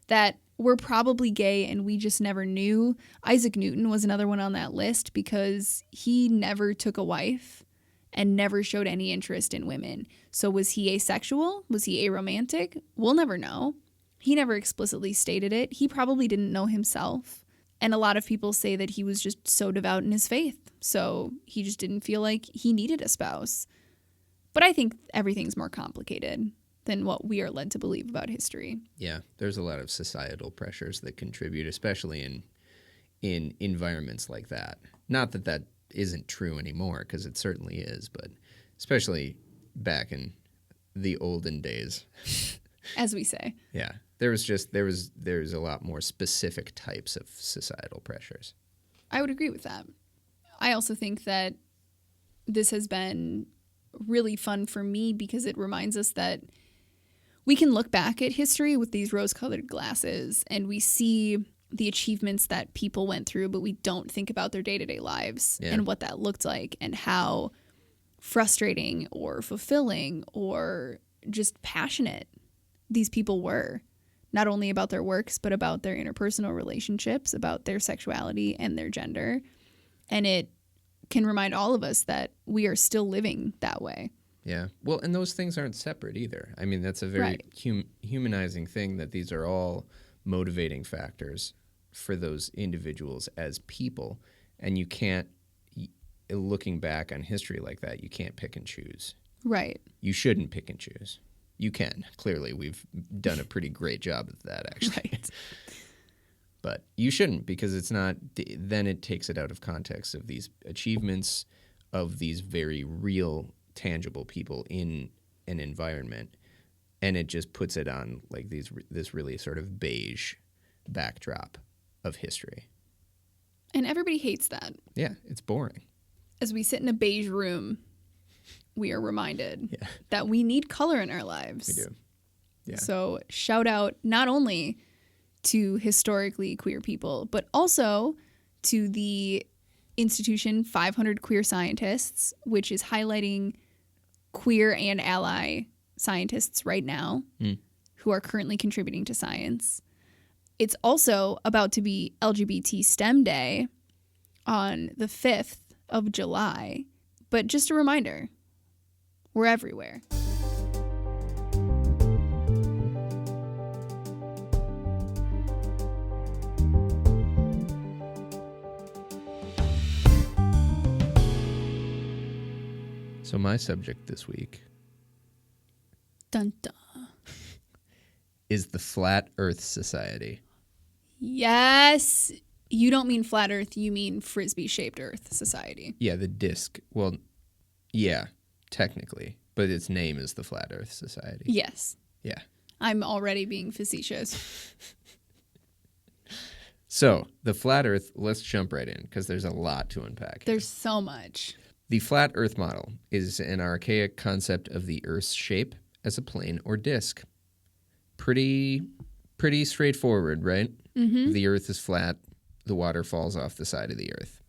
A: that were probably gay and we just never knew. Isaac Newton was another one on that list because he never took a wife and never showed any interest in women. So was he asexual? Was he aromantic? We'll never know. He never explicitly stated it. He probably didn't know himself. And a lot of people say that he was just so devout in his faith, so he just didn't feel like he needed a spouse. But I think everything's more complicated than what we are led to believe about history.
B: Yeah, there's a lot of societal pressures that contribute, especially in environments like that. Not that that isn't true anymore, because it certainly is, but especially back in the olden days.
A: As we say.
B: Yeah. There's a lot more specific types of societal pressures.
A: I would agree with that. I also think that this has been really fun for me because it reminds us that we can look back at history with these rose-colored glasses and we see the achievements that people went through, but we don't think about their day-to-day lives and what that looked like and how frustrating or fulfilling or just passionate these people were. Not only about their works, but about their interpersonal relationships, about their sexuality and their gender. And it can remind all of us that we are still living that way.
B: Yeah. Well, and those things aren't separate either. I mean, that's a very humanizing thing, that these are all motivating factors for those individuals as people. And you can't, looking back on history like that, you can't pick and choose.
A: Right.
B: You shouldn't pick and choose. You can. Clearly, we've done a pretty great job of that, actually.
A: Right.
B: But you shouldn't, because it's not. Then it takes it out of context of these achievements, of these very real, tangible people in an environment, and it just puts it on like this really sort of beige backdrop of history.
A: And everybody hates that.
B: Yeah, it's boring.
A: As we sit in a beige room, we are reminded that we need color in our lives.
B: We do. Yeah.
A: So shout out not only to historically queer people, but also to the institution 500 Queer Scientists, which is highlighting queer and ally scientists right now who are currently contributing to science. It's also about to be LGBT STEM Day on the 5th of July. But just a reminder, we're everywhere.
B: So my subject this week
A: Dun dun.
B: is the Flat Earth Society.
A: Yes. You don't mean flat Earth, you mean Frisbee-shaped Earth Society.
B: Yeah, the disc. Well, yeah, technically. But its name is the Flat Earth Society.
A: Yes.
B: Yeah.
A: I'm already being facetious.
B: So, the Flat Earth, let's jump right in because there's a lot to unpack here.
A: There's so much.
B: The Flat Earth model is an archaic concept of the Earth's shape as a plane or disk. Pretty straightforward, right? Mm-hmm. The Earth is flat. The water falls off the side of the Earth.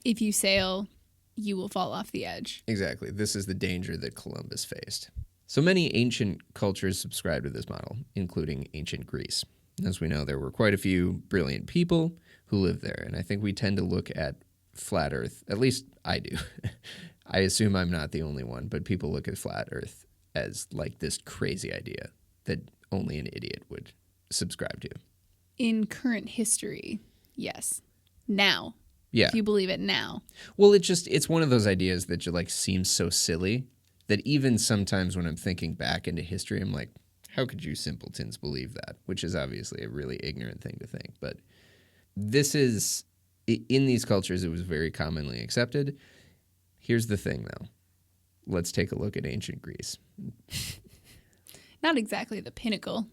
A: If you sail, you will fall off the edge.
B: Exactly. This is the danger that Columbus faced. So many ancient cultures subscribe to this model, including ancient Greece. As we know, there were quite a few brilliant people who lived there, and I think we tend to look at flat Earth, at least I do. I assume I'm not the only one, but people look at flat Earth as like this crazy idea that only an idiot would subscribe to.
A: In current history, yes. Now.
B: Yeah.
A: If you believe it now.
B: Well, it's one of those ideas that just like seems so silly that even sometimes when I'm thinking back into history, I'm like, how could you simpletons believe that? Which is obviously a really ignorant thing to think. But this is, in these cultures, it was very commonly accepted. Here's the thing, though. Let's take a look at ancient Greece.
A: Not exactly the pinnacle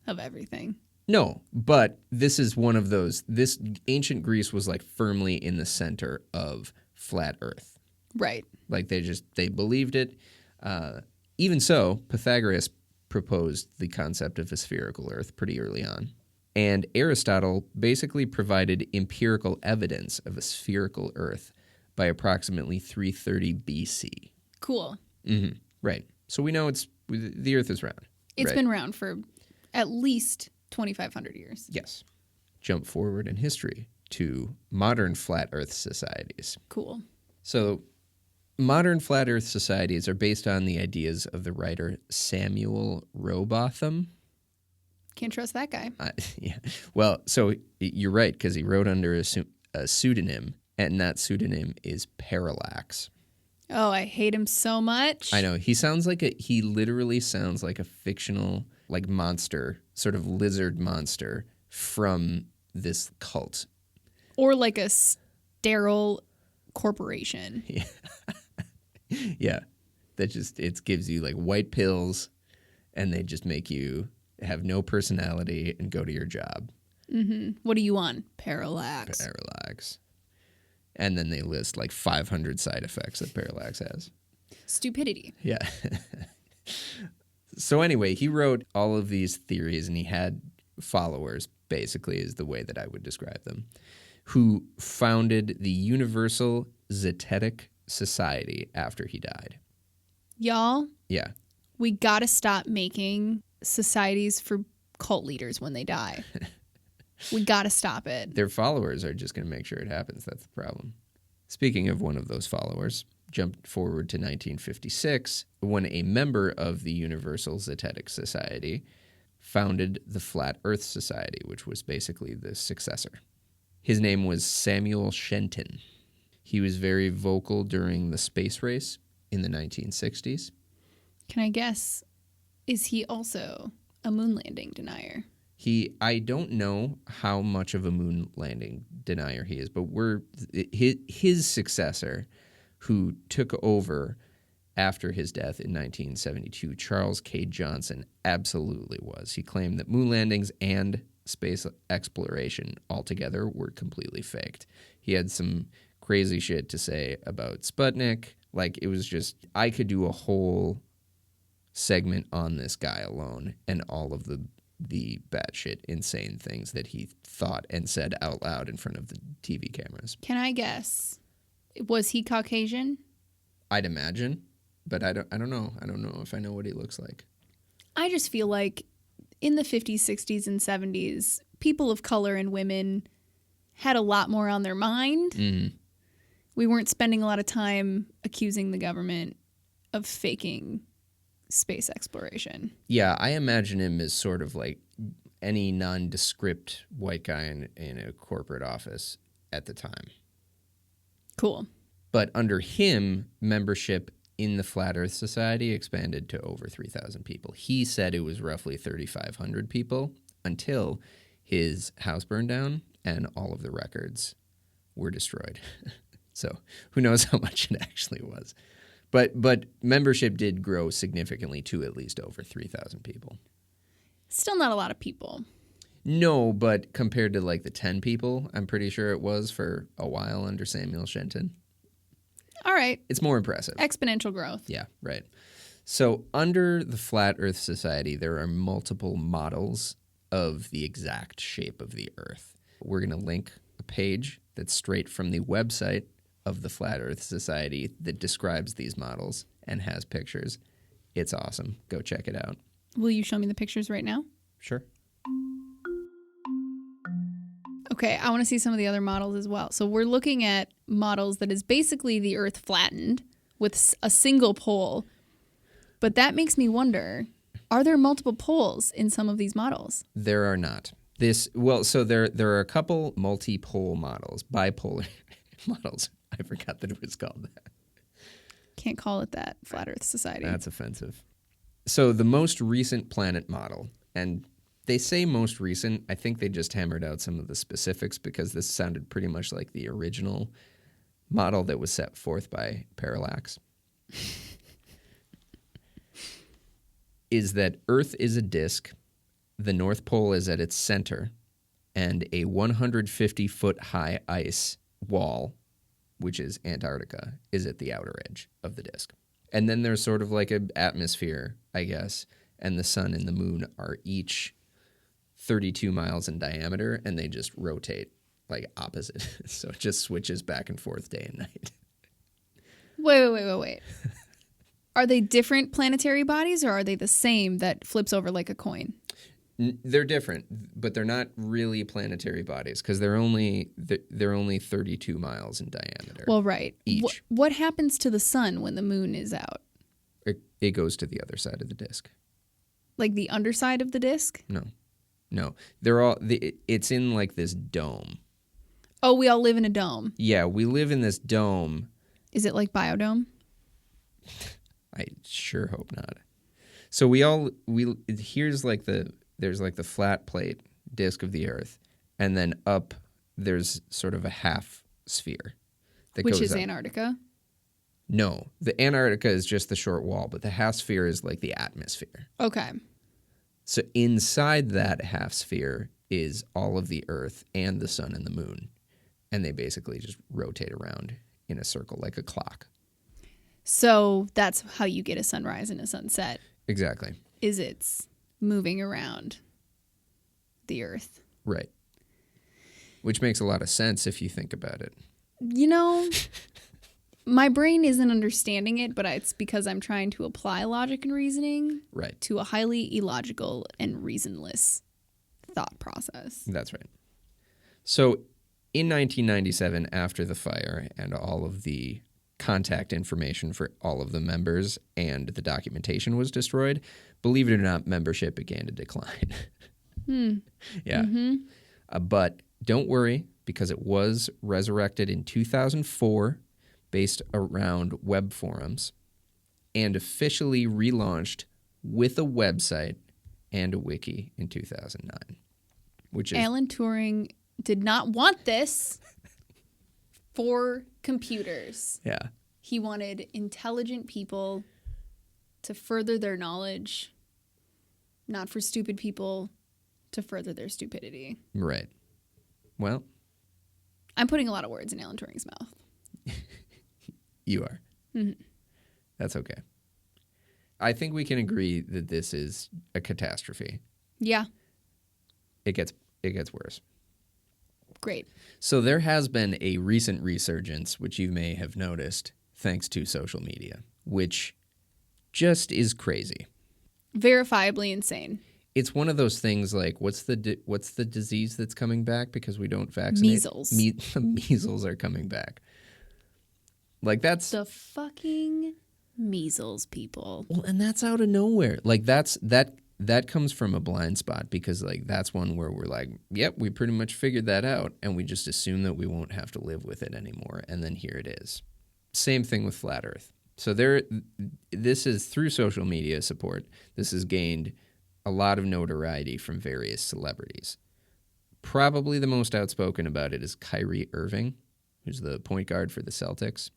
A: of everything.
B: No, but this is one of those. This ancient Greece was like firmly in the center of flat Earth.
A: Right.
B: Like they believed it. Even so, Pythagoras proposed the concept of a spherical Earth pretty early on. And Aristotle basically provided empirical evidence of a spherical Earth by approximately 330 BC.
A: Cool.
B: Mm-hmm. Right. So we know the Earth is round.
A: It's been round for at least 2,500 years.
B: Yes. Jump forward in history to modern flat Earth societies.
A: Cool.
B: So modern flat Earth societies are based on the ideas of the writer Samuel Rowbotham.
A: Can't trust that guy.
B: Yeah. Well, so you're right, because he wrote under a pseudonym, and that pseudonym is Parallax.
A: Oh, I hate him so much.
B: I know. He literally sounds like a fictional, like monster, sort of lizard monster from this cult.
A: Or like a sterile corporation.
B: Yeah. Yeah. It gives you like white pills, and they just make you have no personality and go to your job.
A: Mm-hmm. What are you on? Parallax.
B: Parallax. And then they list like 500 side effects that Parallax has.
A: Stupidity.
B: Yeah. So anyway, he wrote all of these theories, and he had followers, basically, is the way that I would describe them, who founded the Universal Zetetic Society after he died.
A: Y'all?
B: Yeah.
A: We gotta stop making societies for cult leaders when they die. We gotta stop it.
B: Their followers are just going to make sure it happens. That's the problem. Speaking of one of those followers, jump forward to 1956 when a member of the Universal Zetetic Society founded the Flat Earth Society, which was basically the successor. His name was Samuel Shenton. He was very vocal during the space race in the 1960s.
A: Can I guess, is he also a moon landing denier?
B: I don't know how much of a moon landing denier he is, but his successor, who took over after his death in 1972, Charles K. Johnson absolutely was. He claimed that moon landings and space exploration altogether were completely faked. He had some crazy shit to say about Sputnik. Like, it was just, I could do a whole segment on this guy alone and all of the batshit insane things that he thought and said out loud in front of the TV cameras.
A: Can I guess? Was he Caucasian?
B: I'd imagine, but I don't know. I don't know if I know what he looks like.
A: I just feel like in the 50s, 60s, and 70s, people of color and women had a lot more on their mind.
B: Mm-hmm.
A: We weren't spending a lot of time accusing the government of faking space exploration.
B: Yeah, I imagine him as sort of like any nondescript white guy in a corporate office at the time.
A: Cool.
B: But under him, membership in the Flat Earth Society expanded to over 3,000 people. He said it was roughly 3,500 people until his house burned down and all of the records were destroyed. So who knows how much it actually was. But membership did grow significantly to at least over 3,000 people.
A: Still not a lot of people.
B: No, but compared to like the 10 people, I'm pretty sure it was for a while under Samuel Shenton.
A: All right.
B: It's more impressive.
A: Exponential growth.
B: Yeah, right. So under the Flat Earth Society, there are multiple models of the exact shape of the Earth. We're going to link a page that's straight from the website of the Flat Earth Society that describes these models and has pictures. It's awesome. Go check it out.
A: Will you show me the pictures right now?
B: Sure.
A: Okay, I want to see some of the other models as well. So we're looking at models that is basically the Earth flattened with a single pole. But that makes me wonder, are there multiple poles in some of these models?
B: There are not. So there are a couple multi-pole models, bipolar models. I forgot that it was called that.
A: Can't call it that, Flat Earth Society.
B: That's offensive. So the most recent planet model, and they say most recent, I think they just hammered out some of the specifics because this sounded pretty much like the original model that was set forth by Parallax, is that Earth is a disk, the North Pole is at its center, and a 150-foot high ice wall, which is Antarctica, is at the outer edge of the disk. And then there's sort of like an atmosphere, I guess, and the sun and the moon are each 32 miles in diameter, and they just rotate like opposite. So it just switches back and forth day and night.
A: Wait. Are they different planetary bodies, or are they the same that flips over like a coin?
B: They're different, but they're not really planetary bodies because they're only 32 miles in diameter.
A: Well, right.
B: Each.
A: What happens to the sun when the moon is out?
B: It goes to the other side of the disk.
A: Like the underside of the disk?
B: No. They're all. It's in like this dome.
A: Oh, we all live in a dome.
B: Yeah, we live in this dome.
A: Is it like Biodome?
B: I sure hope not. So there's like the flat plate disk of the Earth, and then up there's sort of a half sphere that
A: Which
B: goes
A: is
B: up.
A: Antarctica?
B: No, the Antarctica is just the short wall, but the half sphere is like the atmosphere.
A: Okay.
B: So inside that half sphere is all of the Earth and the sun and the moon, and they basically just rotate around in a circle like a clock.
A: So that's how you get a sunrise and a sunset.
B: Exactly.
A: Is it's moving around the Earth.
B: Right. Which makes a lot of sense if you think about it.
A: You know, my brain isn't understanding it, but it's because I'm trying to apply logic and reasoning to a highly illogical and reasonless thought process.
B: That's right. So in 1997, after the fire and all of the contact information for all of the members and the documentation was destroyed, believe it or not, membership began to decline. Yeah.
A: Mm-hmm.
B: But don't worry, because it was resurrected in 2004 based around web forums and officially relaunched with a website and a wiki in 2009. Which is
A: Alan Turing did not want this for computers.
B: Yeah.
A: He wanted intelligent people to further their knowledge, not for stupid people to further their stupidity.
B: Right. Well,
A: I'm putting a lot of words in Alan Turing's mouth.
B: you are.
A: Mm-hmm.
B: That's okay. I think we can agree that this is a catastrophe.
A: Yeah.
B: It gets worse.
A: Great.
B: So there has been a recent resurgence, which you may have noticed, thanks to social media, which just is crazy.
A: Verifiably insane.
B: It's one of those things like, what's the disease that's coming back because we don't vaccinate?
A: Measles.
B: Measles are coming back. Like that's
A: the fucking measles, people.
B: Well, and that's out of nowhere. Like that comes from a blind spot because like that's one where we're like, yep, we pretty much figured that out, and we just assume that we won't have to live with it anymore, and then here it is. Same thing with Flat Earth. So this is through social media support. This has gained a lot of notoriety from various celebrities. Probably the most outspoken about it is Kyrie Irving, who's the point guard for the Celtics,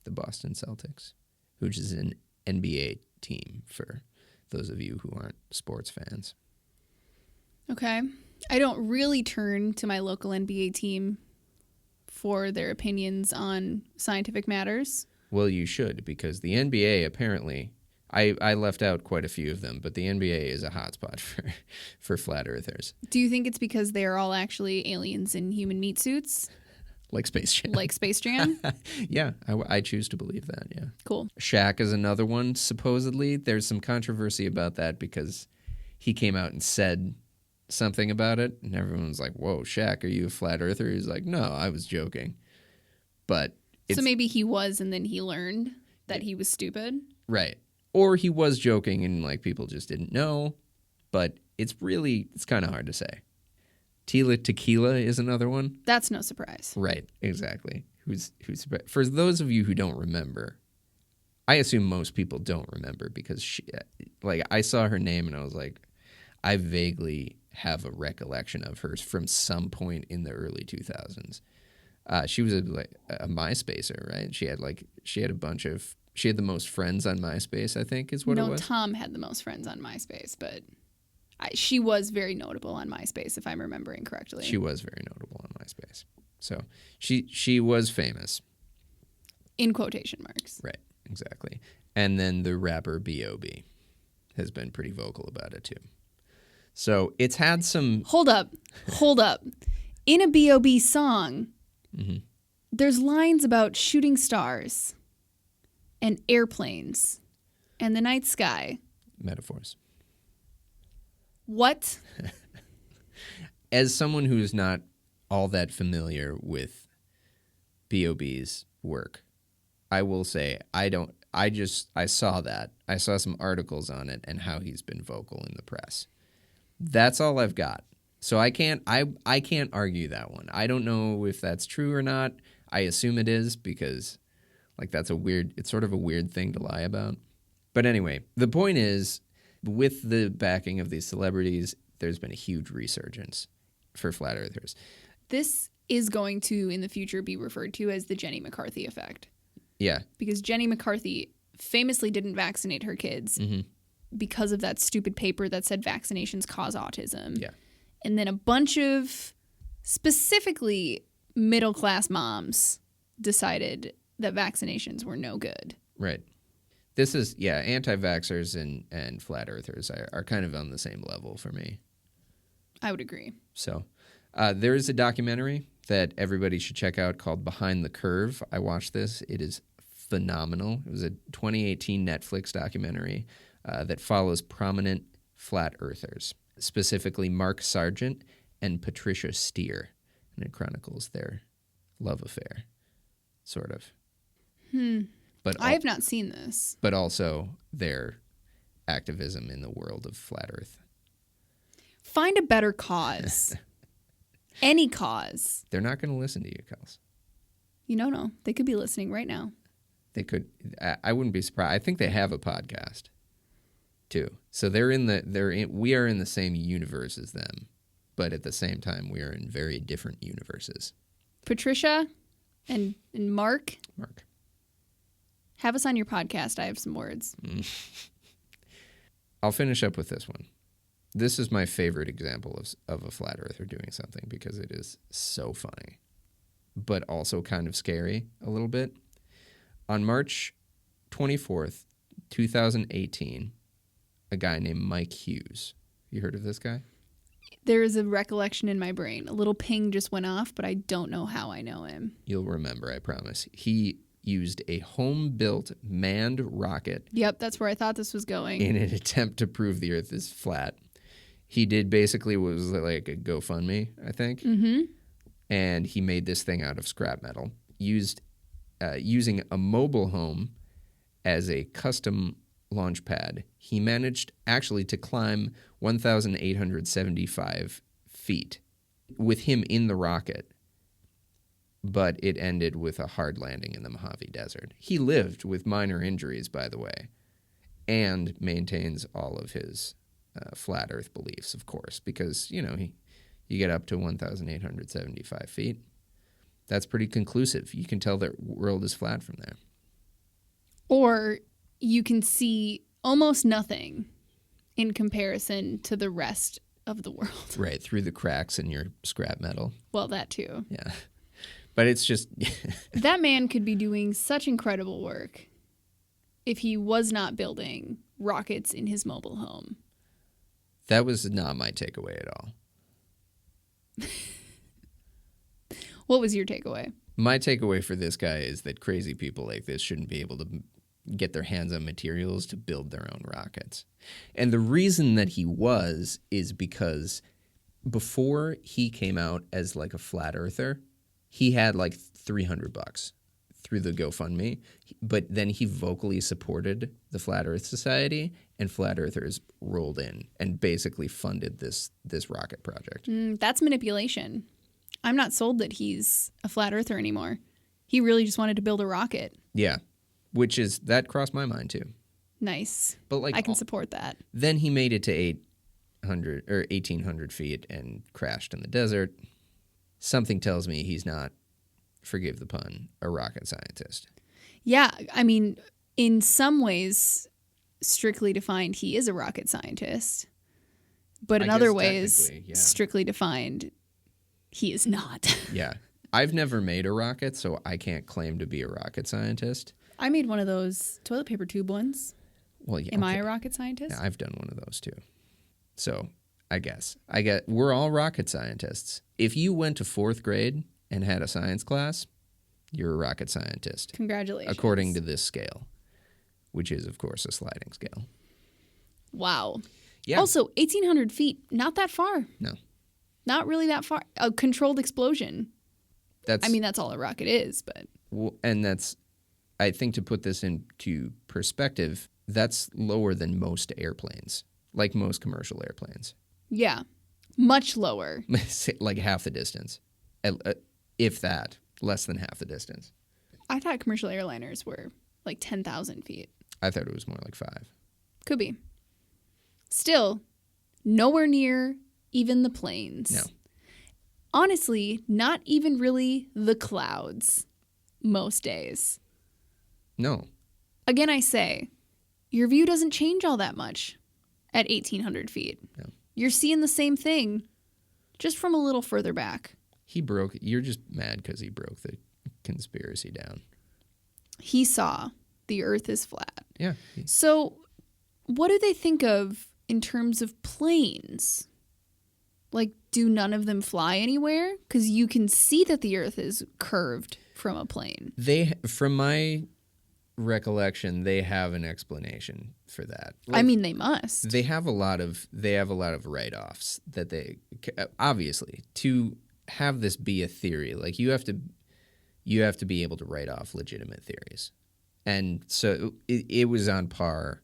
B: the Boston Celtics, which is an NBA team for those of you who aren't sports fans.
A: Okay. I don't really turn to my local NBA team for their opinions on scientific matters.
B: Well, you should, because the NBA apparently, I left out quite a few of them, but the NBA is a hotspot for flat earthers.
A: Do you think it's because they are all actually aliens in human meat suits?
B: Like Space Jam.
A: Like Space Jam?
B: Yeah, I choose to believe that, yeah.
A: Cool.
B: Shaq is another one, supposedly. There's some controversy about that because he came out and said something about it, and everyone's like, whoa, Shaq, are you a flat earther? He's like, no, I was joking. But
A: so maybe he was, and then he learned that he was stupid?
B: Right. Or he was joking and like people just didn't know, but it's kind of hard to say. Tila Tequila is another one.
A: That's no surprise.
B: Right, exactly. Who's for those of you who don't remember, I assume most people don't remember because I saw her name and I was like, I vaguely have a recollection of her from some point in the early 2000s. She was a MySpacer, right? She had the most friends on MySpace, I think, is what it was.
A: No, Tom had the most friends on MySpace, but she was very notable on MySpace, if I'm remembering correctly.
B: She was very notable on MySpace. So she was famous.
A: In quotation marks.
B: Right, exactly. And then the rapper B.O.B. has been pretty vocal about it, too. So it's had some...
A: Hold up. In a B.O.B. song, there's lines about shooting stars and airplanes and the night sky.
B: Metaphors.
A: What?
B: As someone who's not all that familiar with B.O.B.'s work, I will say I saw that. I saw some articles on it and how he's been vocal in the press. That's all I've got. So I can't argue that one. I don't know if that's true or not. I assume it is because it's sort of a weird thing to lie about. But anyway, the point is, with the backing of these celebrities, there's been a huge resurgence for flat earthers.
A: This is going to, in the future, be referred to as the Jenny McCarthy effect.
B: Yeah.
A: Because Jenny McCarthy famously didn't vaccinate her kids because of that stupid paper that said vaccinations cause autism.
B: Yeah.
A: And then a bunch of specifically middle-class moms decided that vaccinations were no good.
B: Right. This is, anti-vaxxers and flat earthers are kind of on the same level for me.
A: I would agree.
B: So there is a documentary that everybody should check out called Behind the Curve. I watched this. It is phenomenal. It was a 2018 Netflix documentary that follows prominent flat earthers, specifically Mark Sargent and Patricia Steer. And it chronicles their love affair, sort of. But
A: I have not seen this.
B: But also their activism in the world of flat Earth.
A: Find a better cause. Any cause.
B: They're not going to listen to you, Kels.
A: No. They could be listening right now.
B: They could. I wouldn't be surprised. I think they have a podcast, too. So we are in the same universe as them, but at the same time, we are in very different universes.
A: Patricia and Mark. Have us on your podcast. I have some words.
B: I'll finish up with this one. This is my favorite example of a flat earther doing something because it is so funny, but also kind of scary a little bit. On March 24th, 2018, a guy named Mike Hughes. You heard of this guy?
A: There is a recollection in my brain. A little ping just went off, but I don't know how I know him.
B: You'll remember, I promise. He used a home-built manned rocket.
A: Yep, that's where I thought this was going.
B: In an attempt to prove the Earth is flat. He did basically what was like a GoFundMe, I think.
A: Mm-hmm.
B: And he made this thing out of scrap metal, using a mobile home as a custom launch pad. He managed actually to climb 1,875 feet with him in the rocket, but it ended with a hard landing in the Mojave Desert. He lived with minor injuries, by the way, and maintains all of his flat Earth beliefs, of course, because, you get up to 1,875 feet. That's pretty conclusive. You can tell the world is flat from there.
A: Or you can see almost nothing in comparison to the rest of the world.
B: Right, through the cracks in your scrap metal.
A: Well, that too.
B: Yeah. But it's just...
A: That man could be doing such incredible work if he was not building rockets in his mobile home.
B: That was not my takeaway at all.
A: What was your takeaway?
B: My takeaway for this guy is that crazy people like this shouldn't be able to get their hands on materials to build their own rockets. And the reason that he is because before he came out as like a flat earther, he had like $300 through the GoFundMe, but then he vocally supported the Flat Earth Society, and flat earthers rolled in and basically funded this rocket project.
A: That's manipulation. I'm not sold that he's a flat earther anymore. He really just wanted to build a rocket.
B: Yeah, that crossed my mind too.
A: Nice.
B: But like
A: I can support that.
B: Then he made it to 800 or 1,800 feet and crashed in the desert. Something tells me he's not, forgive the pun, a rocket scientist.
A: Yeah, I mean, in some ways, strictly defined, he is a rocket scientist. But in other ways, strictly defined, he is not.
B: Yeah. I've never made a rocket, so I can't claim to be a rocket scientist.
A: I made one of those toilet paper tube ones.
B: Well, yeah.
A: Am I a rocket scientist?
B: Yeah, I've done one of those too. So I guess we're all rocket scientists. If you went to 4th grade and had a science class, you're a rocket scientist.
A: Congratulations.
B: According to this scale, which is, of course, a sliding scale.
A: Wow.
B: Yeah.
A: Also, 1,800 feet, not that far.
B: No.
A: Not really that far. A controlled explosion. That's all a rocket is, but...
B: And that's, I think, to put this into perspective, that's lower than most airplanes, like most commercial airplanes.
A: Yeah. Much lower.
B: Like half the distance. If that, less than half the distance.
A: I thought commercial airliners were like 10,000 feet.
B: I thought it was more like 5.
A: Could be. Still, nowhere near even the planes.
B: No.
A: Honestly, not even really the clouds most days.
B: No.
A: Again, I say, your view doesn't change all that much at 1,800 feet.
B: No.
A: You're seeing the same thing, just from a little further back.
B: You're just mad because he broke the conspiracy down.
A: He saw the Earth is flat.
B: Yeah.
A: So what do they think of in terms of planes? Like, do none of them fly anywhere? Because you can see that the Earth is curved from a plane.
B: From my recollection, they have an explanation for that.
A: I mean, they must.
B: They have a lot of write-offs that they obviously to have this be a theory. Like you have to be able to write off legitimate theories, and so it was on par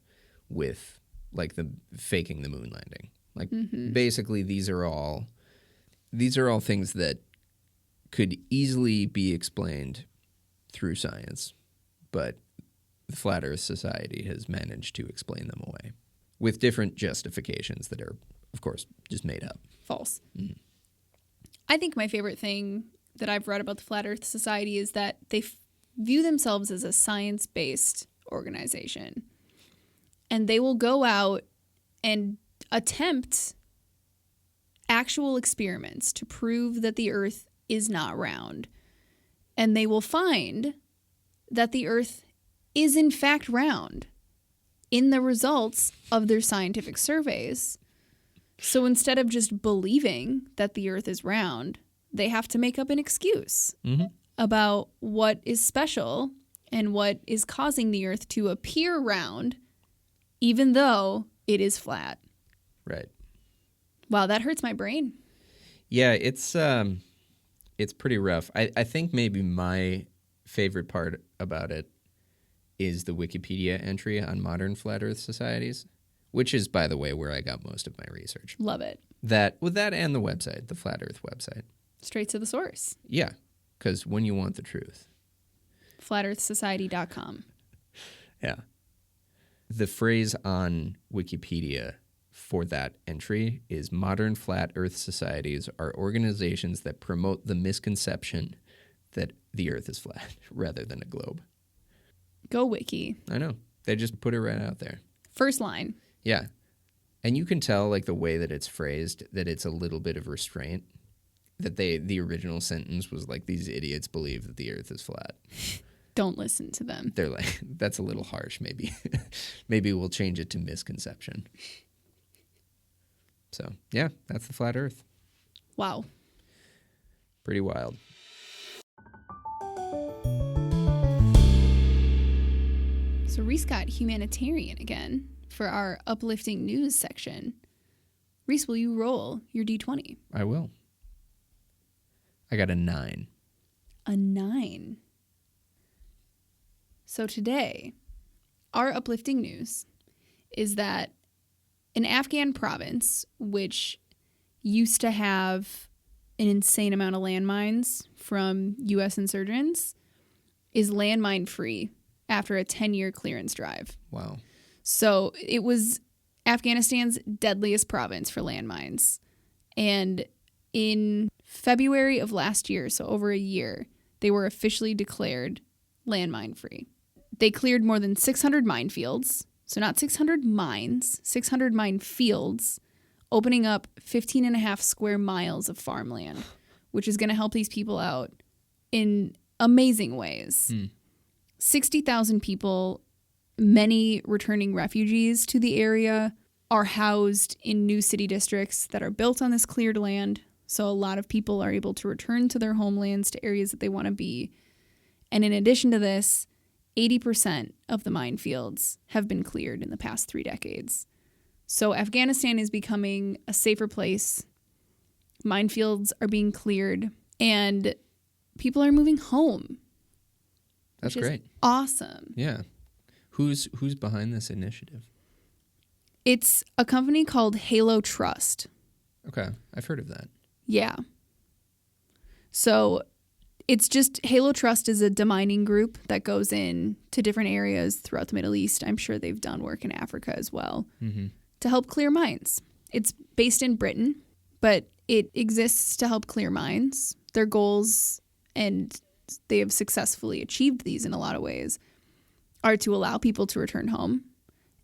B: with like the faking the moon landing. Like basically these are all things that could easily be explained through science, but the Flat Earth Society has managed to explain them away with different justifications that are, of course, just made up.
A: False. I think my favorite thing that I've read about the Flat Earth Society is that they view themselves as a science-based organization. And they will go out and attempt actual experiments to prove that the Earth is not round. And they will find that the Earth is in fact round in the results of their scientific surveys. So instead of just believing that the Earth is round, they have to make up an excuse about what is special and what is causing the Earth to appear round, even though it is flat.
B: Right.
A: Wow, that hurts my brain.
B: Yeah, it's pretty rough. I think maybe my favorite part about it is the Wikipedia entry on modern flat Earth societies, which is, by the way, where I got most of my research.
A: Love it.
B: That and the website, the Flat Earth website.
A: Straight to the source.
B: Yeah, because when you want the truth.
A: FlatEarthSociety.com.
B: Yeah. The phrase on Wikipedia for that entry is modern flat Earth societies are organizations that promote the misconception that the Earth is flat rather than a globe.
A: Go Wiki.
B: I know. They just put it right out there.
A: First line.
B: Yeah. And you can tell, like, the way that it's phrased, that it's a little bit of restraint. That the original sentence was like, these idiots believe that the Earth is flat.
A: Don't listen to them.
B: They're like, that's a little harsh, maybe. Maybe we'll change it to misconception. So, yeah, that's the flat Earth.
A: Wow.
B: Pretty wild.
A: So Reese got humanitarian again for our uplifting news section. Reese, will you roll your D20?
B: I will. I got a 9.
A: A 9. So today, our uplifting news is that an Afghan province, which used to have an insane amount of landmines from U.S. insurgents, is landmine free after a 10-year clearance drive.
B: Wow.
A: So it was Afghanistan's deadliest province for landmines. And in February of last year, so over a year, they were officially declared landmine free. They cleared more than 600 minefields, so not 600 mines, 600 minefields, opening up 15 and a half square miles of farmland, which is going to help these people out in amazing ways. 60,000 people, many returning refugees to the area, are housed in new city districts that are built on this cleared land. So a lot of people are able to return to their homelands, to areas that they want to be. And in addition to this, 80% of the minefields have been cleared in the past 3 decades. So Afghanistan is becoming a safer place. Minefields are being cleared, and people are moving home.
B: That's great.
A: Awesome.
B: Yeah. Who's behind this initiative?
A: It's a company called Halo Trust.
B: Okay. I've heard of that.
A: Yeah. So it's just Halo Trust is a demining group that goes in to different areas throughout the Middle East. I'm sure they've done work in Africa as well to help clear mines. It's based in Britain, but it exists to help clear mines. Their goals, and they have successfully achieved these in a lot of ways, are to allow people to return home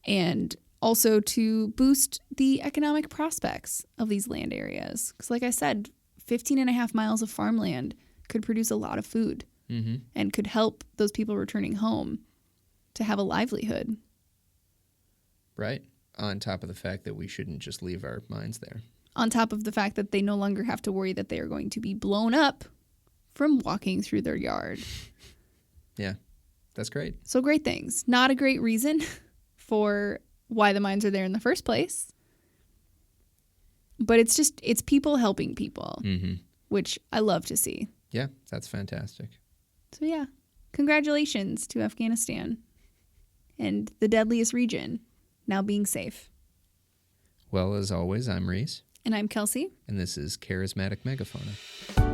A: and also to boost the economic prospects of these land areas. Because like I said, 15 and a half miles of farmland could produce a lot of food and could help those people returning home to have a livelihood.
B: Right. On top of the fact that we shouldn't just leave our mines there.
A: On top of the fact that they no longer have to worry that they are going to be blown up from walking through their yard.
B: Yeah, that's great.
A: So great things. Not a great reason for why the mines are there in the first place. But it's people helping people, which I love to see.
B: Yeah, that's fantastic.
A: So yeah, congratulations to Afghanistan and the deadliest region now being safe.
B: Well, as always, I'm Reese.
A: And I'm Kelsey.
B: And this is Charismatic Megafauna.